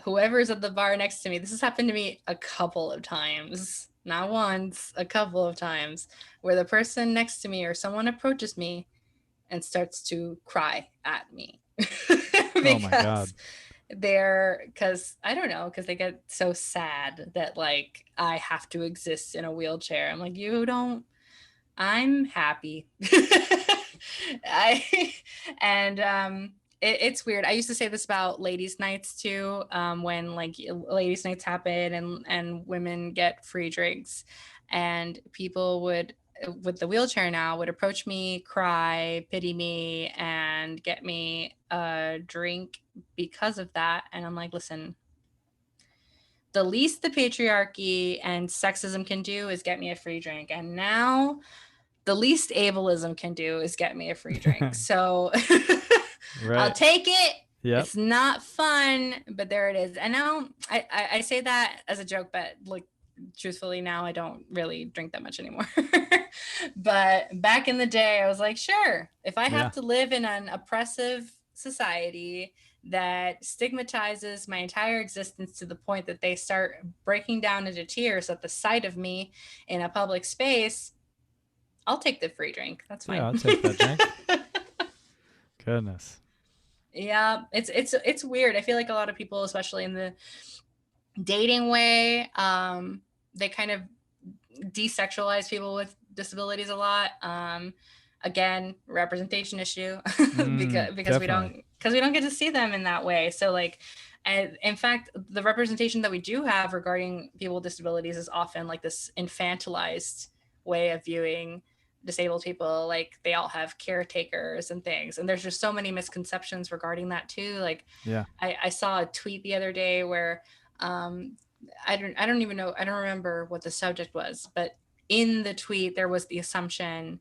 whoever's at the bar next to me, this has happened to me a couple of times, not once, a couple of times, where the person next to me or someone approaches me and starts to cry at me. Oh my God. Because I don't know, because they get so sad that like I have to exist in a wheelchair. I'm like, you don't, I'm happy. I and it's weird. I used to say this about ladies' nights too. When like ladies' nights happen and women get free drinks, and people would, with the wheelchair now, would approach me, cry, pity me, and get me a drink because of that. And I'm like, listen, the least the patriarchy and sexism can do is get me a free drink. And now the least ableism can do is get me a free drink. So Right. I'll take it. Yep. It's not fun, but there it is. And now I say that as a joke, but like truthfully now I don't really drink that much anymore. But back in the day I was like, sure, if I have to live in an oppressive society that stigmatizes my entire existence to the point that they start breaking down into tears at the sight of me in a public space, I'll take the free drink. That's fine. Yeah, I'll take that drink. Goodness. Yeah, it's weird. I feel like a lot of people, especially in the dating way, they kind of desexualize people with disabilities a lot. Again, representation issue because we don't get to see them in that way. So like, and in fact, the representation that we do have regarding people with disabilities is often like this infantilized way of viewing disabled people. Like they all have caretakers and things, and there's just so many misconceptions regarding that too. Like, yeah, I saw a tweet the other day where I don't even know, I don't remember what the subject was, but in the tweet there was the assumption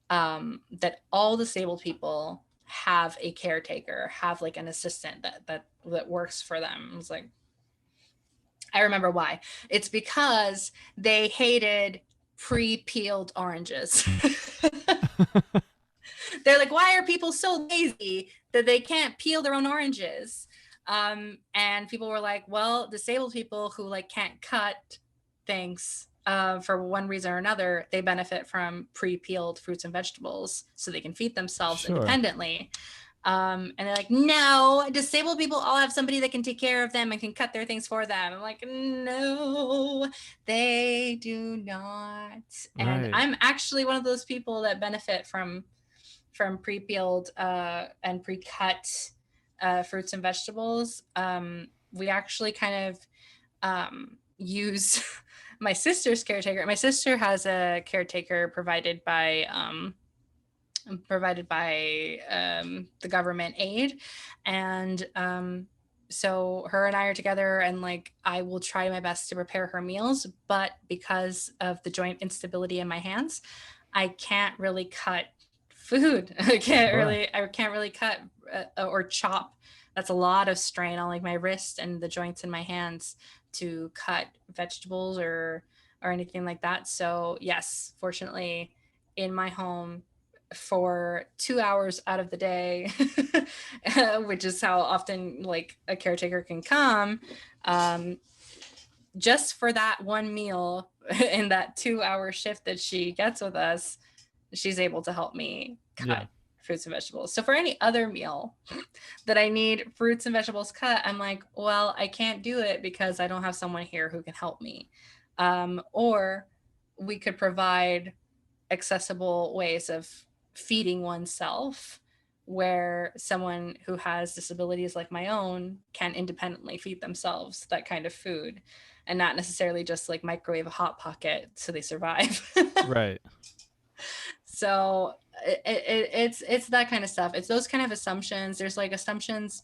that all disabled people have a caretaker, have like an assistant that works for them. I was like, I remember why. It's because they hated pre-peeled oranges. They're like, why are people so lazy that they can't peel their own oranges? And people were like, well, disabled people who like can't cut things for one reason or another, they benefit from pre-peeled fruits and vegetables so they can feed themselves independently. And they're like, no, disabled people all have somebody that can take care of them and can cut their things for them. I'm like, no, they do not. And I'm actually one of those people that benefit from pre-peeled and pre-cut fruits and vegetables. We actually kind of use my sister's caretaker. My sister has a caretaker provided by the government aid, and so her and I are together, and like I will try my best to prepare her meals, but because of the joint instability in my hands, I can't really cut food. I can't really cut or chop. That's a lot of strain on like my wrist and the joints in my hands to cut vegetables or anything like that. So yes, fortunately in my home for 2 hours out of the day, which is how often like a caretaker can come, just for that one meal in that 2-hour shift that she gets with us, she's able to help me cut fruits and vegetables. So for any other meal that I need fruits and vegetables cut, I'm like, well, I can't do it because I don't have someone here who can help me. Or we could provide accessible ways of feeding oneself where someone who has disabilities like my own can independently feed themselves that kind of food and not necessarily just like microwave a hot pocket so they survive. Right. So it's that kind of stuff. It's those kind of assumptions. There's like assumptions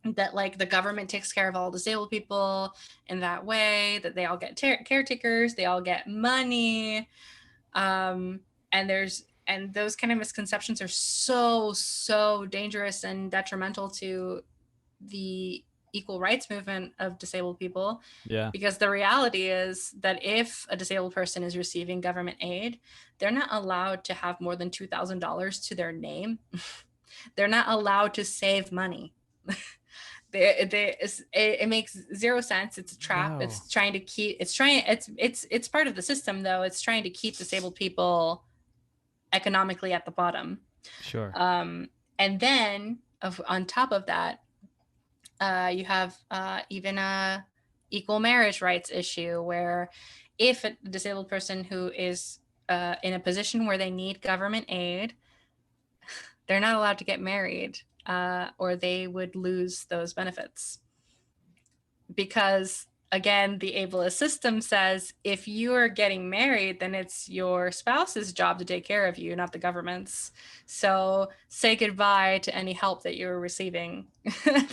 that like the government takes care of all disabled people in that way, that they all get caretakers, they all get money. And those kind of misconceptions are so dangerous and detrimental to the equal rights movement of disabled people. Yeah. Because the reality is that if a disabled person is receiving government aid, they're not allowed to have more than $2,000 to their name. They're not allowed to save money. It makes zero sense. It's a trap. Wow. It's trying to keep. It's part of the system, though. It's trying to keep disabled people economically at the bottom. Sure. And then on top of that, you have even a equal marriage rights issue where if a disabled person who is in a position where they need government aid, they're not allowed to get married, or they would lose those benefits. Because again, the ableist system says if you are getting married, then it's your spouse's job to take care of you, not the government's. So say goodbye to any help that you were receiving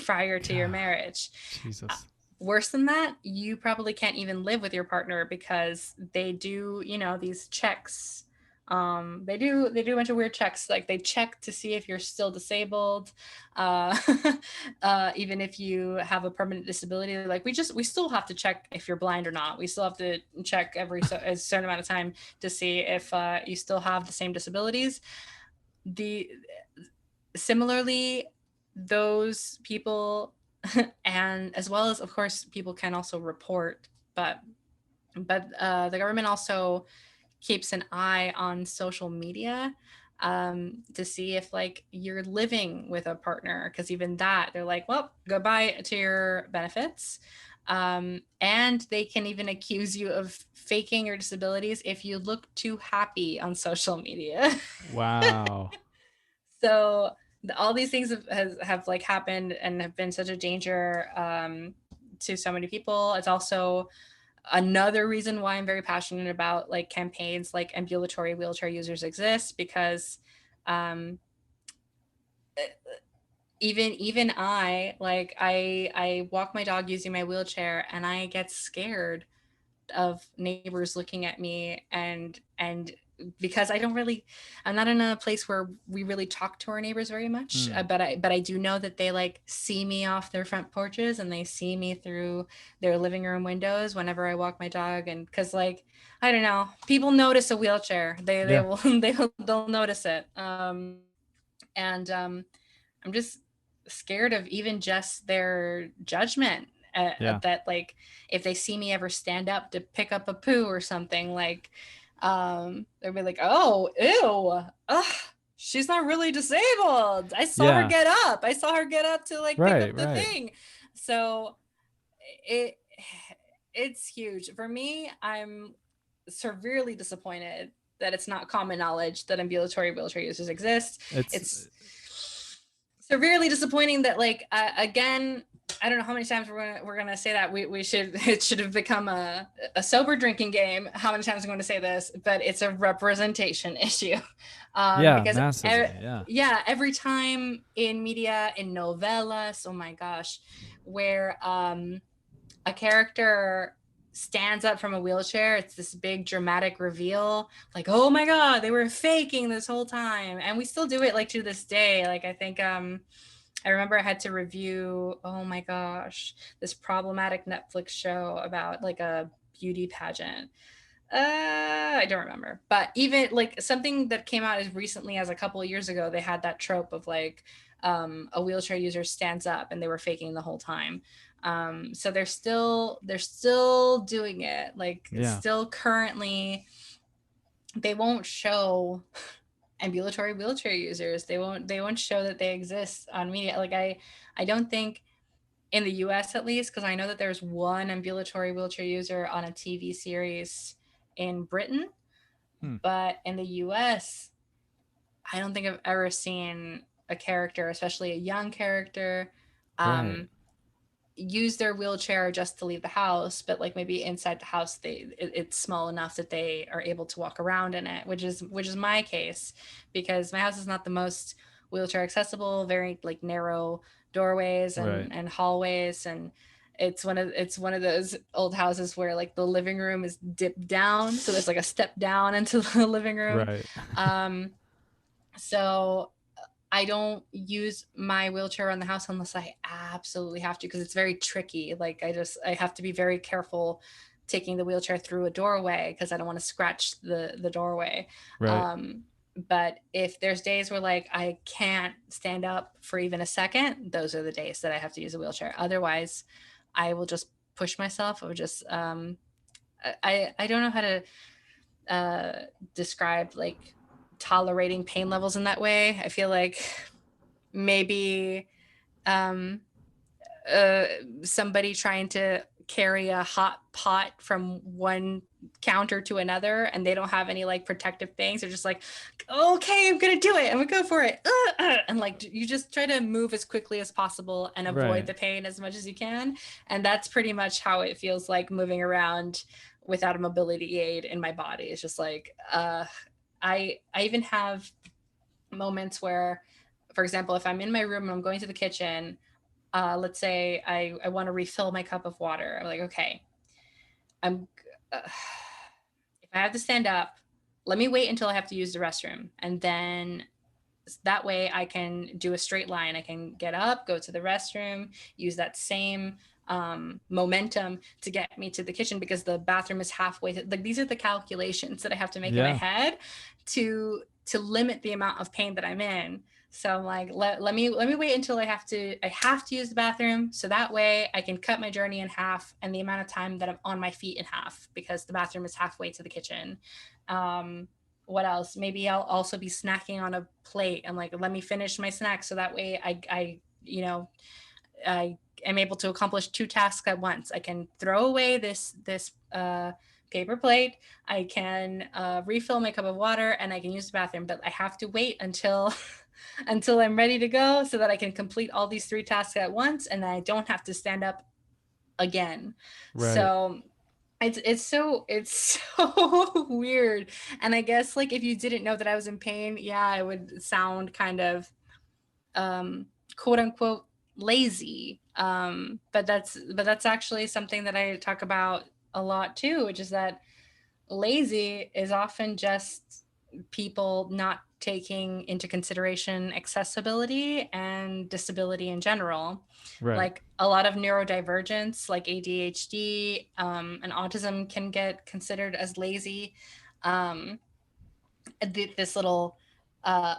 prior to your marriage. Jesus. Worse than that, you probably can't even live with your partner because they do, these checks. They do a bunch of weird checks. Like they check to see if you're still disabled, even if you have a permanent disability. Like we still have to check if you're blind or not. We still have to check a certain amount of time to see if you still have the same disabilities. Similarly, those people, and as well as, of course, people can also report, but the government also keeps an eye on social media to see if like you're living with a partner, because even that they're like, well, goodbye to your benefits. And they can even accuse you of faking your disabilities if you look too happy on social media. Wow. So all these things have like happened and have been such a danger to so many people. It's also another reason why I'm very passionate about like campaigns like ambulatory wheelchair users exist, because even I walk my dog using my wheelchair and I get scared of neighbors looking at me, and because I'm not in a place where we really talk to our neighbors very much. But I do know that they like see me off their front porches and they see me through their living room windows whenever I walk my dog. And because like, I don't know, people notice a wheelchair. They'll notice it. I'm just scared of even just their judgment. That like if they see me ever stand up to pick up a poo or something, like they'll be like, oh, ew, ugh, she's not really disabled. I saw her get up. I saw her get up to like pick up the thing. So it's huge. For me, I'm severely disappointed that it's not common knowledge that ambulatory wheelchair users exist. It's severely disappointing that like again, I don't know how many times we're gonna say that it should have become a sober drinking game. How many times I'm going to say this, but it's a representation issue. Because massively, every time in media, in novellas, oh my gosh, where a character stands up from a wheelchair, it's this big dramatic reveal, like, oh my god, they were faking this whole time. And we still do it like to this day. Like I think I remember I had to review, oh my gosh, this problematic Netflix show about like a beauty pageant. I don't remember, but even like something that came out as recently as a couple of years ago, they had that trope of like a wheelchair user stands up and they were faking the whole time. So they're still doing it, like still currently. They won't show ambulatory wheelchair users. They won't show that they exist on media. Like I don't think in the US at least, because I know that there's one ambulatory wheelchair user on a TV series in Britain, Hmm. but in the US, I don't think I've ever seen a character, especially a young character, Right. um, use their wheelchair just to leave the house, but like maybe inside the house it's small enough that they are able to walk around in it, which is my case, because my house is not the most wheelchair accessible, very like narrow doorways Right. and hallways, and it's one of those old houses where like the living room is dipped down, so there's like a step down into the living room. Right. um so I don't use my wheelchair around the house unless I absolutely have to, because it's very tricky. Like I have to be very careful taking the wheelchair through a doorway because I don't want to scratch the doorway. Right. But if there's days where like I can't stand up for even a second, those are the days that I have to use a wheelchair. Otherwise, I will just push myself. Or just I don't know how to uh, describe like tolerating pain levels in that way. I feel like maybe um, uh, somebody trying to carry a hot pot from one counter to another and they don't have any like protective things. They're just like, okay, I'm gonna do it, I'm gonna go for it, and like you just try to move as quickly as possible and avoid Right. the pain as much as you can. And that's pretty much how it feels like moving around without a mobility aid in my body. It's just like I even have moments where, for example, if I'm in my room and I'm going to the kitchen, let's say I want to refill my cup of water. I'm like, okay, I'm if I have to stand up, let me wait until I have to use the restroom, and then that way I can do a straight line. I can get up, go to the restroom, use that same momentum to get me to the kitchen, because the bathroom is halfway. Like these are the calculations that I have to make in my Yeah. head to limit the amount of pain that I'm in. So I'm like, let me wait until I have to use the bathroom, so that way I can cut my journey in half and the amount of time that I'm on my feet in half, because the bathroom is halfway to the kitchen. Um, what else? Maybe I'll also be snacking on a plate. I'm like, let me finish my snack, so that way I am able to accomplish two tasks at once. I can throw away this paper plate. I can refill my cup of water, and I can use the bathroom. But I have to wait until until I'm ready to go, so that I can complete all these three tasks at once, and I don't have to stand up again. Right. So it's so weird. And I guess like if you didn't know that I was in pain, yeah, it would sound kind of um quote unquote lazy. But that's actually something that I talk about a lot too, which is that lazy is often just people not taking into consideration accessibility and disability in general. Right. Like a lot of neurodivergence, like ADHD and autism, can get considered as lazy. Um, this little uh,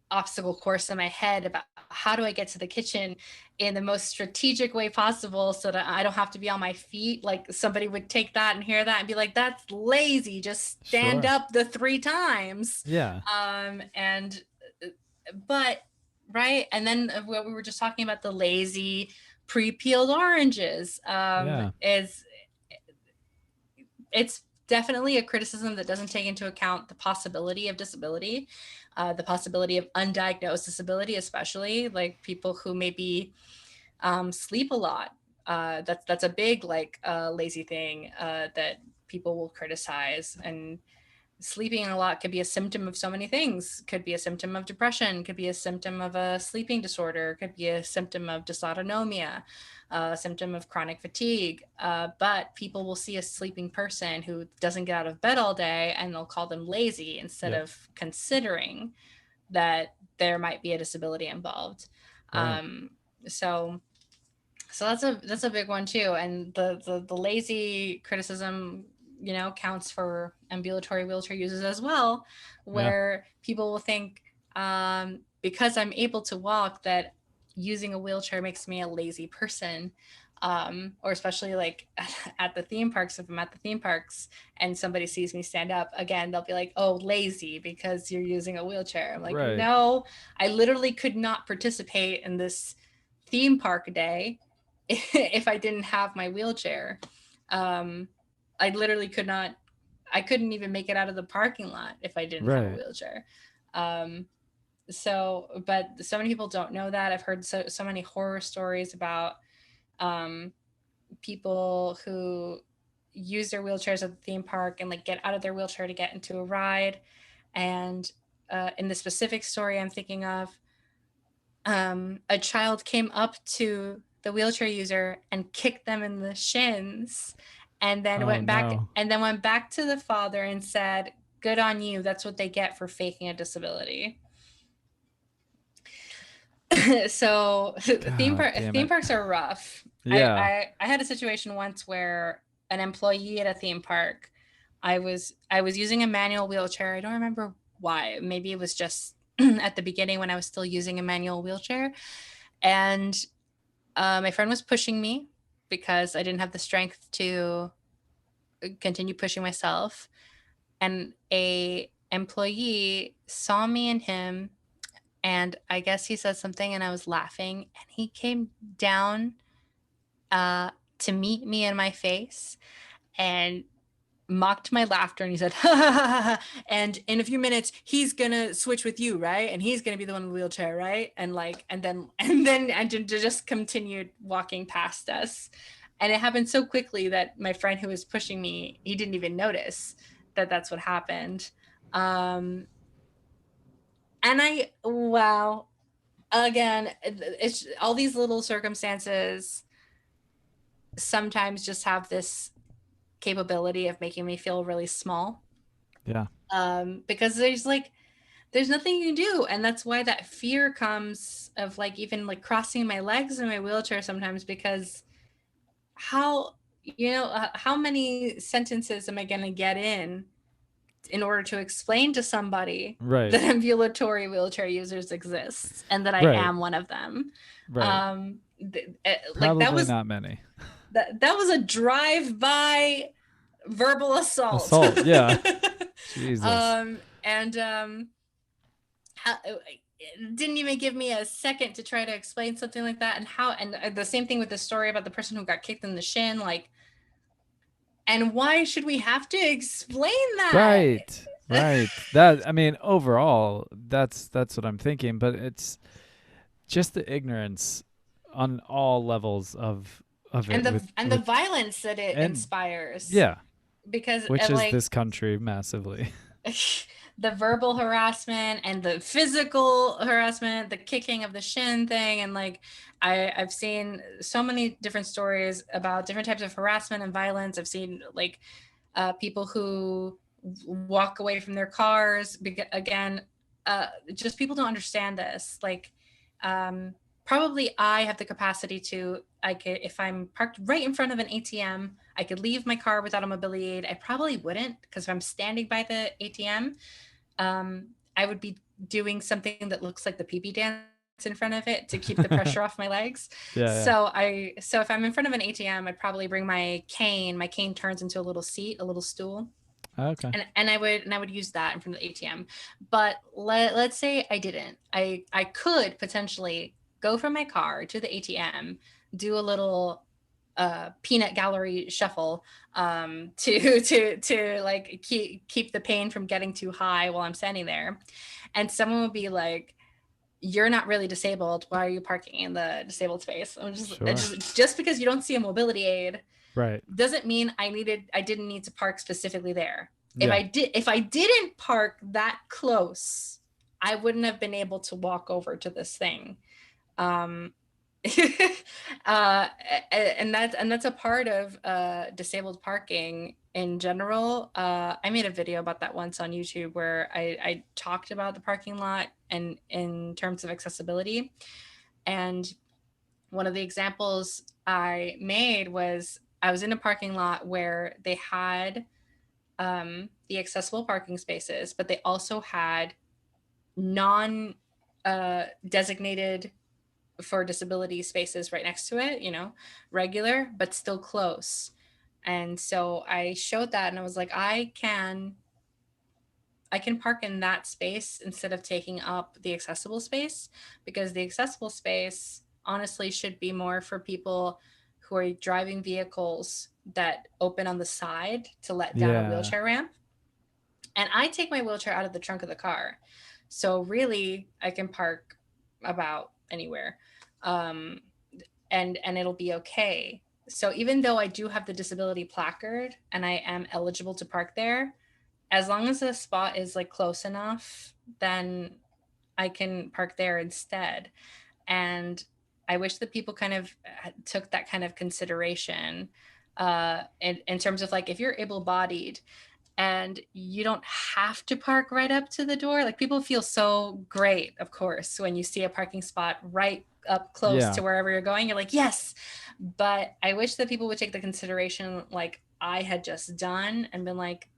obstacle course in my head about how do I get to the kitchen in the most strategic way possible so that I don't have to be on my feet. Like somebody would take that and hear that and be like, that's lazy. Just stand Sure. up the three times. Yeah. And, but, right. And then what we were just talking about, the lazy pre-peeled oranges, Yeah. is it's definitely a criticism that doesn't take into account the possibility of disability, the possibility of undiagnosed disability, especially like people who maybe sleep a lot. That's a big like lazy thing that people will criticize. And sleeping a lot could be a symptom of so many things. Could be a symptom of depression, could be a symptom of a sleeping disorder, could be a symptom of dysautonomia, a symptom of chronic fatigue. But people will see a sleeping person who doesn't get out of bed all day and they'll call them lazy instead Yep. of considering that there might be a disability involved. Right. um, so so that's a big one too. And the lazy criticism, counts for ambulatory wheelchair users as well, Yeah. where people will think, because I'm able to walk, that using a wheelchair makes me a lazy person. Or especially like at the theme parks, if I'm at the theme parks and somebody sees me stand up again, they'll be like, oh, lazy because you're using a wheelchair. I'm like, Right. no, I literally could not participate in this theme park day if I didn't have my wheelchair. um, I literally could not, I couldn't even make it out of the parking lot if I didn't have a Right. wheelchair. um, but so many people don't know that. I've heard so many horror stories about um, people who use their wheelchairs at the theme park and like get out of their wheelchair to get into a ride. And in the specific story I'm thinking of, a child came up to the wheelchair user and kicked them in the shins, and then Oh no. went back to the father and said, "Good on you. That's what they get for faking a disability." So God damn theme it. parks are rough. Yeah. I had a situation once where an employee at a theme park, I was using a manual wheelchair. I don't remember why. Maybe it was just at the beginning when I was still using a manual wheelchair, and my friend was pushing me because I didn't have the strength to continue pushing myself. And a employee saw me and him, and I guess he said something and I was laughing, and he came down uh, to meet me in my face and mocked my laughter, and he said, ha, ha, ha, ha, and in a few minutes he's gonna switch with you, right, and he's gonna be the one in the wheelchair, right, and like and just continued walking past us. And it happened so quickly that my friend who was pushing me, he didn't even notice that that's what happened. um and I, wow, again, it's all these little circumstances sometimes just have this capability of making me feel really small. Yeah. Because there's nothing you can do, and that's why that fear comes of like even like crossing my legs in my wheelchair sometimes, because how, how many sentences am I going to get in order to explain to somebody Right. that ambulatory wheelchair users exist and that I Right. am one of them. Right. Like Probably not many. that was a drive by verbal assault. Assault. Yeah. Jesus. And didn't even give me a second to try to explain something like that. And how, and the same thing with the story about the person who got kicked in the shin, like, and why should we have to explain that? Right. Right. That, I mean, overall, that's what I'm thinking, but it's just the ignorance on all levels of it And the with violence that it and inspires, yeah, because which is like this country massively. the verbal harassment and the physical harassment, the kicking of the shin thing, and like I've seen so many different stories about different types of harassment and violence. I've seen like people who walk away from their cars again. Just people don't understand this. Like, probably I have the capacity to. I could, if I'm parked right in front of an ATM, I could leave my car without a mobility aid. I probably wouldn't, because if I'm standing by the ATM, I would be doing something that looks like the pee dance in front of it to keep the pressure off my legs. Yeah, yeah. So if I'm in front of an ATM, I'd probably bring my cane. My cane turns into a little seat, a little stool, Okay. and I would use that in front of the ATM. But let's say I didn't. I could potentially go from my car to the ATM, do a little peanut gallery shuffle, to like keep the pain from getting too high while I'm standing there, and someone would be like, "You're not really disabled. Why are you parking in the disabled space?" I'm Sure. just because you don't see a mobility aid Right. doesn't mean I didn't need to park specifically there. Yeah. If I didn't park that close, I wouldn't have been able to walk over to this thing. Um, uh, and that's a part of disabled parking in general. I made a video about that once on YouTube where I talked about the parking lot and in terms of accessibility. And one of the examples I made was I was in a parking lot where they had the accessible parking spaces, but they also had non designated for disability spaces right next to it, regular, but still close. And so I showed that and I was like, I can park in that space instead of taking up the accessible space, because the accessible space honestly should be more for people who are driving vehicles that open on the side to let down a Yeah. wheelchair ramp. And I take my wheelchair out of the trunk of the car. So really I can park about anywhere. Um, and it'll be okay. So even though I do have the disability placard and I am eligible to park there, as long as the spot is like close enough, then I can park there instead. And I wish that people kind of took that kind of consideration in terms of like, if you're able bodied and you don't have to park right up to the door. Like, people feel so great, of course, when you see a parking spot right up close Yeah. to wherever you're going. You're like, yes. But I wish that people would take the consideration like I had just done and been like,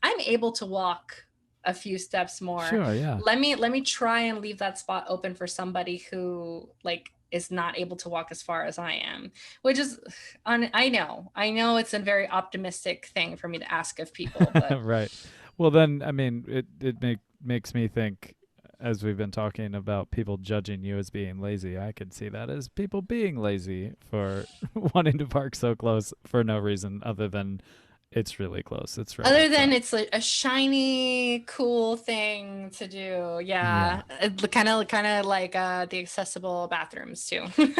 I'm able to walk a few steps more. Sure. Yeah. Let me try and leave that spot open for somebody who like is not able to walk as far as I am, which is I know it's a very optimistic thing for me to ask of people, but Right. Well, then, I mean, makes me think, as we've been talking about people judging you as being lazy, I could see that as people being lazy for wanting to park so close for no reason other than it's really close. It's right other up than front. it's like a shiny, cool thing to do. Yeah. Yeah. Kind of like the accessible bathrooms too. they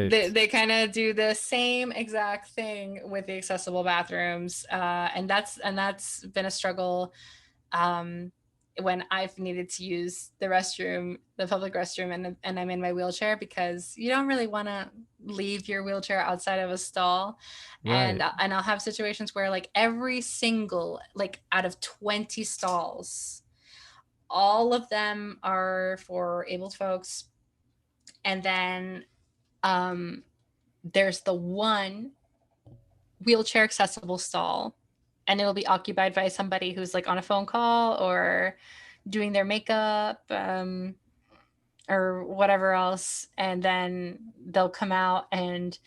Right. they kind of do the same exact thing with the accessible bathrooms. And that's been a struggle when I've needed to use the restroom, the public restroom, and I'm in my wheelchair, because you don't really want to leave your wheelchair outside of a stall. and Right. and I'll have situations where like every single, like out of 20 stalls, all of them are for abled folks, and then um there's the one wheelchair accessible stall, and it'll be occupied by somebody who's like on a phone call or doing their makeup, or whatever else, and then they'll come out and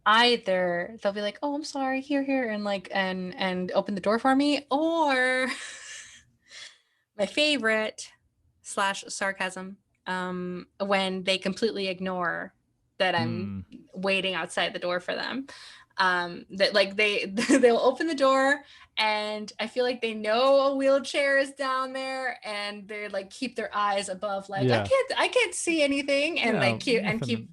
either they'll be like, "Oh, I'm sorry, here," and like and open the door for me, or my favorite slash sarcasm, when they completely ignore that I'm Hmm. waiting outside the door for them. That like they'll open the door and I feel like they know a wheelchair is down there, and they're like keep their eyes above, like Yeah. I can't see anything, and Yeah. like keep Nothing.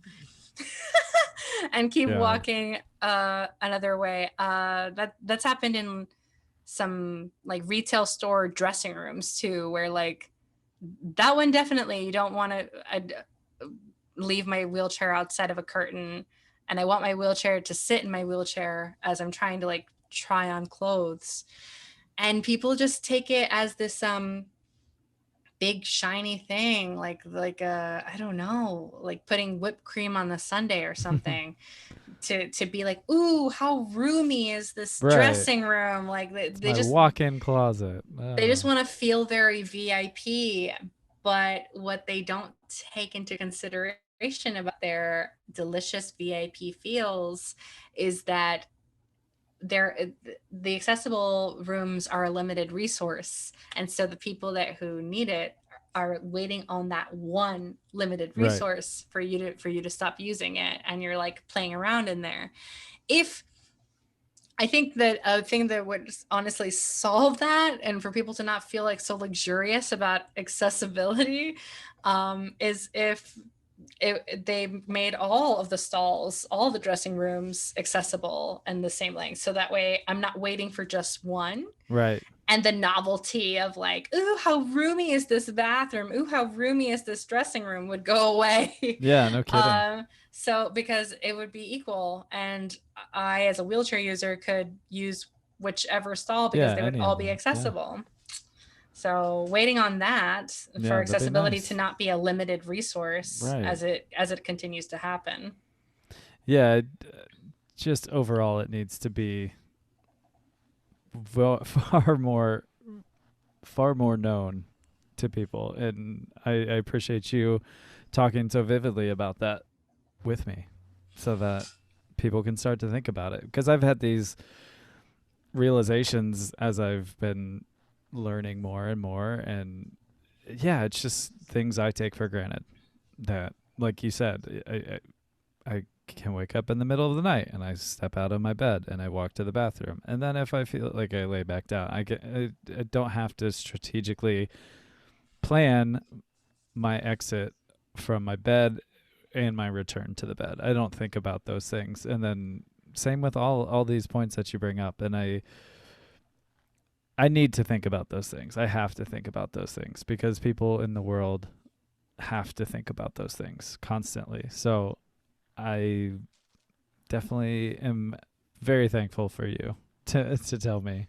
and keep Yeah. walking another way. That's happened in some like retail store dressing rooms too, where like that one definitely you don't want to leave my wheelchair outside of a curtain, and I want my wheelchair to sit in my wheelchair as I'm trying to like try on clothes, and people just take it as this big shiny thing, like I don't know, like putting whipped cream on the sundae or something, to be like, ooh, how roomy is this Right. dressing room, like they, It's they my just walk-in closet. they just want to feel very VIP. But what they don't take into consideration about their delicious VIP feels is that they're the accessible rooms are a limited resource, and so the people that who need it are waiting on that one limited Right. resource for you to stop using it, and you're like playing around in there. If I think that a thing that would honestly solve that, and for people to not feel like so luxurious about accessibility, is if they made all of the stalls, all the dressing rooms accessible and the same length. So that way I'm not waiting for just one. Right. And the novelty of like, ooh, how roomy is this bathroom? Ooh, how roomy is this dressing room would go away. Yeah. No kidding. So because it would be equal, and I, as a wheelchair user, could use whichever stall because Yeah. they would Any all of be them. Yeah. accessible. So waiting on that for Yeah. That'd be accessibility to nice. not be a limited resource Right. as it continues to happen. Yeah. Just overall, it needs to be far more known to people, and I appreciate you talking so vividly about that. with me so that people can start to think about it. Because I've had these realizations as I've been learning more and more. And yeah, it's just things I take for granted that, like you said, I can wake up in the middle of the night and I step out of my bed and I walk to the bathroom. And then if I feel like I lay back down, I don't have to strategically plan my exit from my bed and my return to the bed. I don't think about those things. And then same with all these points that you bring up. And I need to think about those things. I have to think about those things because people in the world have to think about those things constantly. So I definitely am very thankful for you to tell me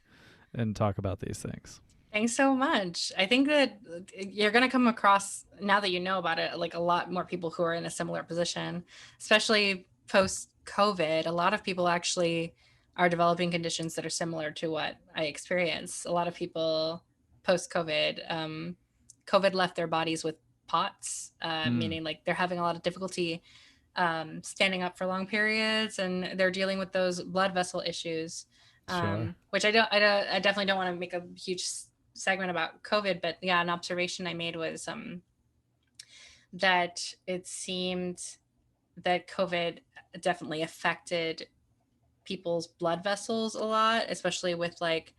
and talk about these things. Thanks so much. I think that you're going to come across, now that you know about it, like a lot more people who are in a similar position, especially post COVID. A lot of people actually are developing conditions that are similar to what I experienced. A lot of people post COVID, COVID left their bodies with POTS, Mm, meaning like they're having a lot of difficulty standing up for long periods, and they're dealing with those blood vessel issues, sure. which I definitely don't want to make a huge segment about COVID, but yeah, an observation I made was that it seemed that COVID definitely affected people's blood vessels a lot, especially with like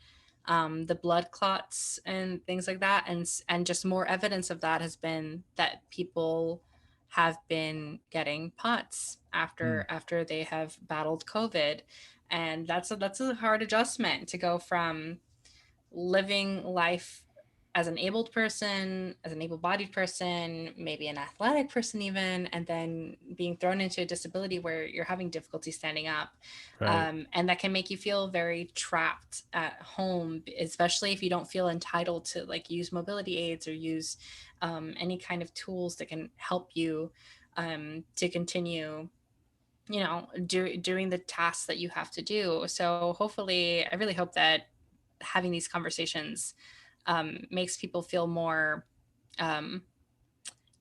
the blood clots and things like that. And just more evidence of that has been that people have been getting POTS Mm, after they have battled COVID, and that's a hard adjustment to go from living life as an abled person, as an able bodied person, maybe an athletic person, even, and then being thrown into a disability where you're having difficulty standing up. right. And that can make you feel very trapped at home, especially if you don't feel entitled to like use mobility aids or use any kind of tools that can help you to continue, doing the tasks that you have to do. So hopefully, I really hope that having these conversations makes people feel more um,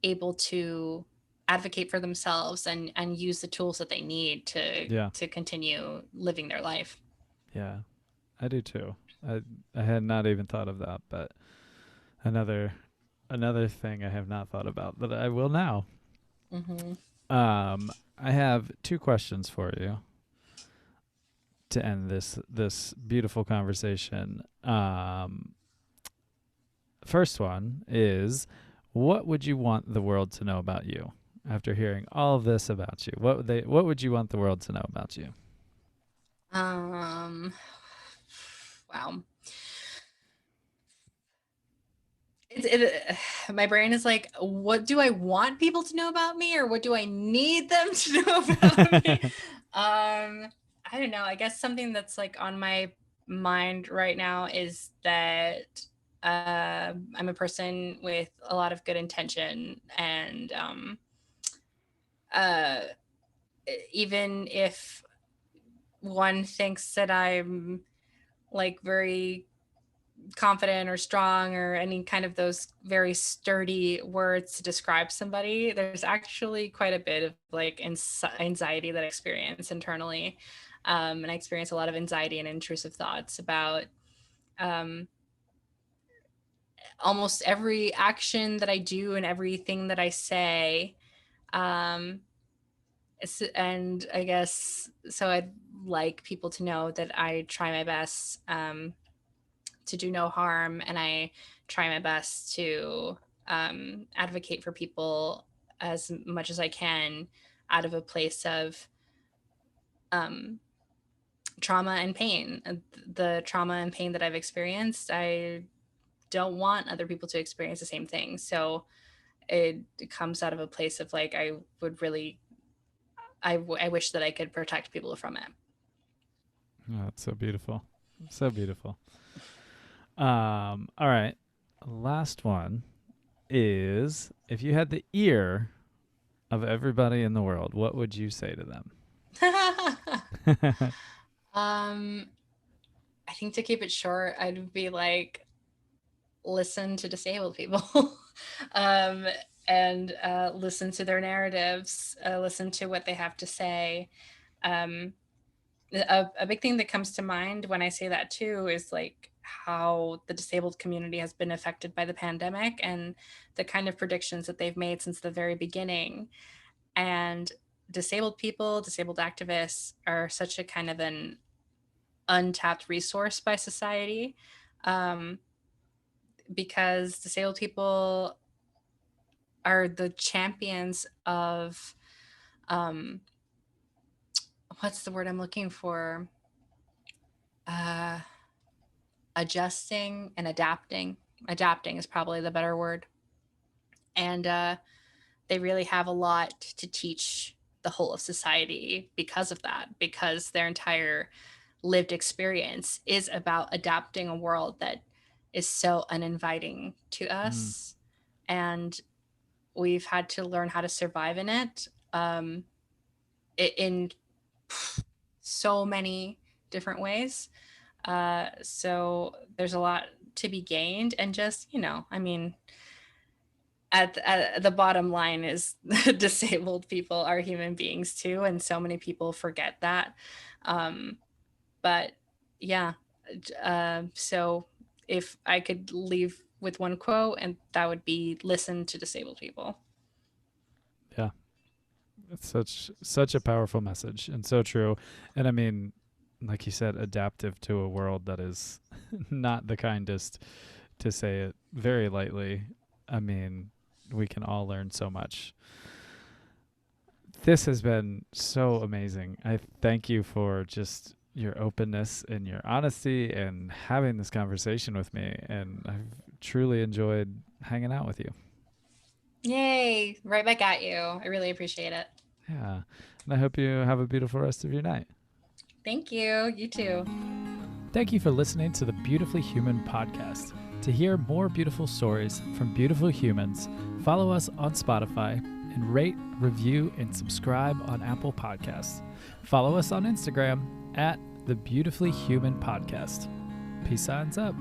able to advocate for themselves and use the tools that they need Yeah. to continue living their life. Yeah. I do too. I I had not even thought of that, but another another thing I have not thought about that I will now. Hmm. I have two questions for you to end this beautiful conversation. First one is, what would you want the world to know about you after hearing all of this about you? What would you want the world to know about you? Um, wow. My brain is like, what do I want people to know about me, or what do I need them to know about me? I don't know. I guess something that's like on my mind right now is that I'm a person with a lot of good intention, and uh, even if one thinks that I'm like very confident or strong or any kind of those very sturdy words to describe somebody, there's actually quite a bit of like anxiety that I experience internally. And I experience a lot of anxiety and intrusive thoughts about um, almost every action that I do and everything that I say. Um, and I guess so I'd like people to know that I try my best to do no harm, and I try my best to advocate for people as much as I can out of a place of um, trauma and pain. The trauma and pain that I've experienced, I don't want other people to experience the same thing. So it comes out of a place of like, I would really, I wish that I could protect people from it. Oh, it's so beautiful. So beautiful. All right. Last one is, if you had the ear of everybody in the world, what would you say to them? um, I think to keep it short, I'd be like, listen to disabled people. um, and listen to their narratives, listen to what they have to say. Um, a big thing that comes to mind when I say that too is like how the disabled community has been affected by the pandemic and the kind of predictions that they've made since the very beginning. And disabled people, disabled activists are such a kind of an untapped resource by society, um, because disabled people are the champions of um, what's the word I'm looking for? Uh, Adjusting and adapting. Adapting is probably the better word. And they really have a lot to teach the whole of society because of that, because their entire lived experience is about adapting a world that is so uninviting to Mm. us. And we've had to learn how to survive in it, in so many different ways. So there's a lot to be gained. And just, I mean, at the bottom line is disabled people are human beings too. And so many people forget that. Um, but yeah, so if I could leave with one quote, and that would be listen to disabled people. Yeah. It's such a powerful message and so true. And I mean, like you said, adaptive to a world that is not the kindest, to say it very lightly. I mean, we can all learn so much. This has been so amazing. I thank you for just your openness and your honesty and having this conversation with me. And I've truly enjoyed hanging out with you. Yay! Right back at you. I really appreciate it. Yeah. And I hope you have a beautiful rest of your night. Thank you. You too. Thank you for listening to the Beautifully Human podcast. To hear more beautiful stories from beautiful humans, follow us on Spotify and rate, review, and subscribe on Apple Podcasts. Follow us on Instagram at the Beautifully Human Podcast. Peace signs up.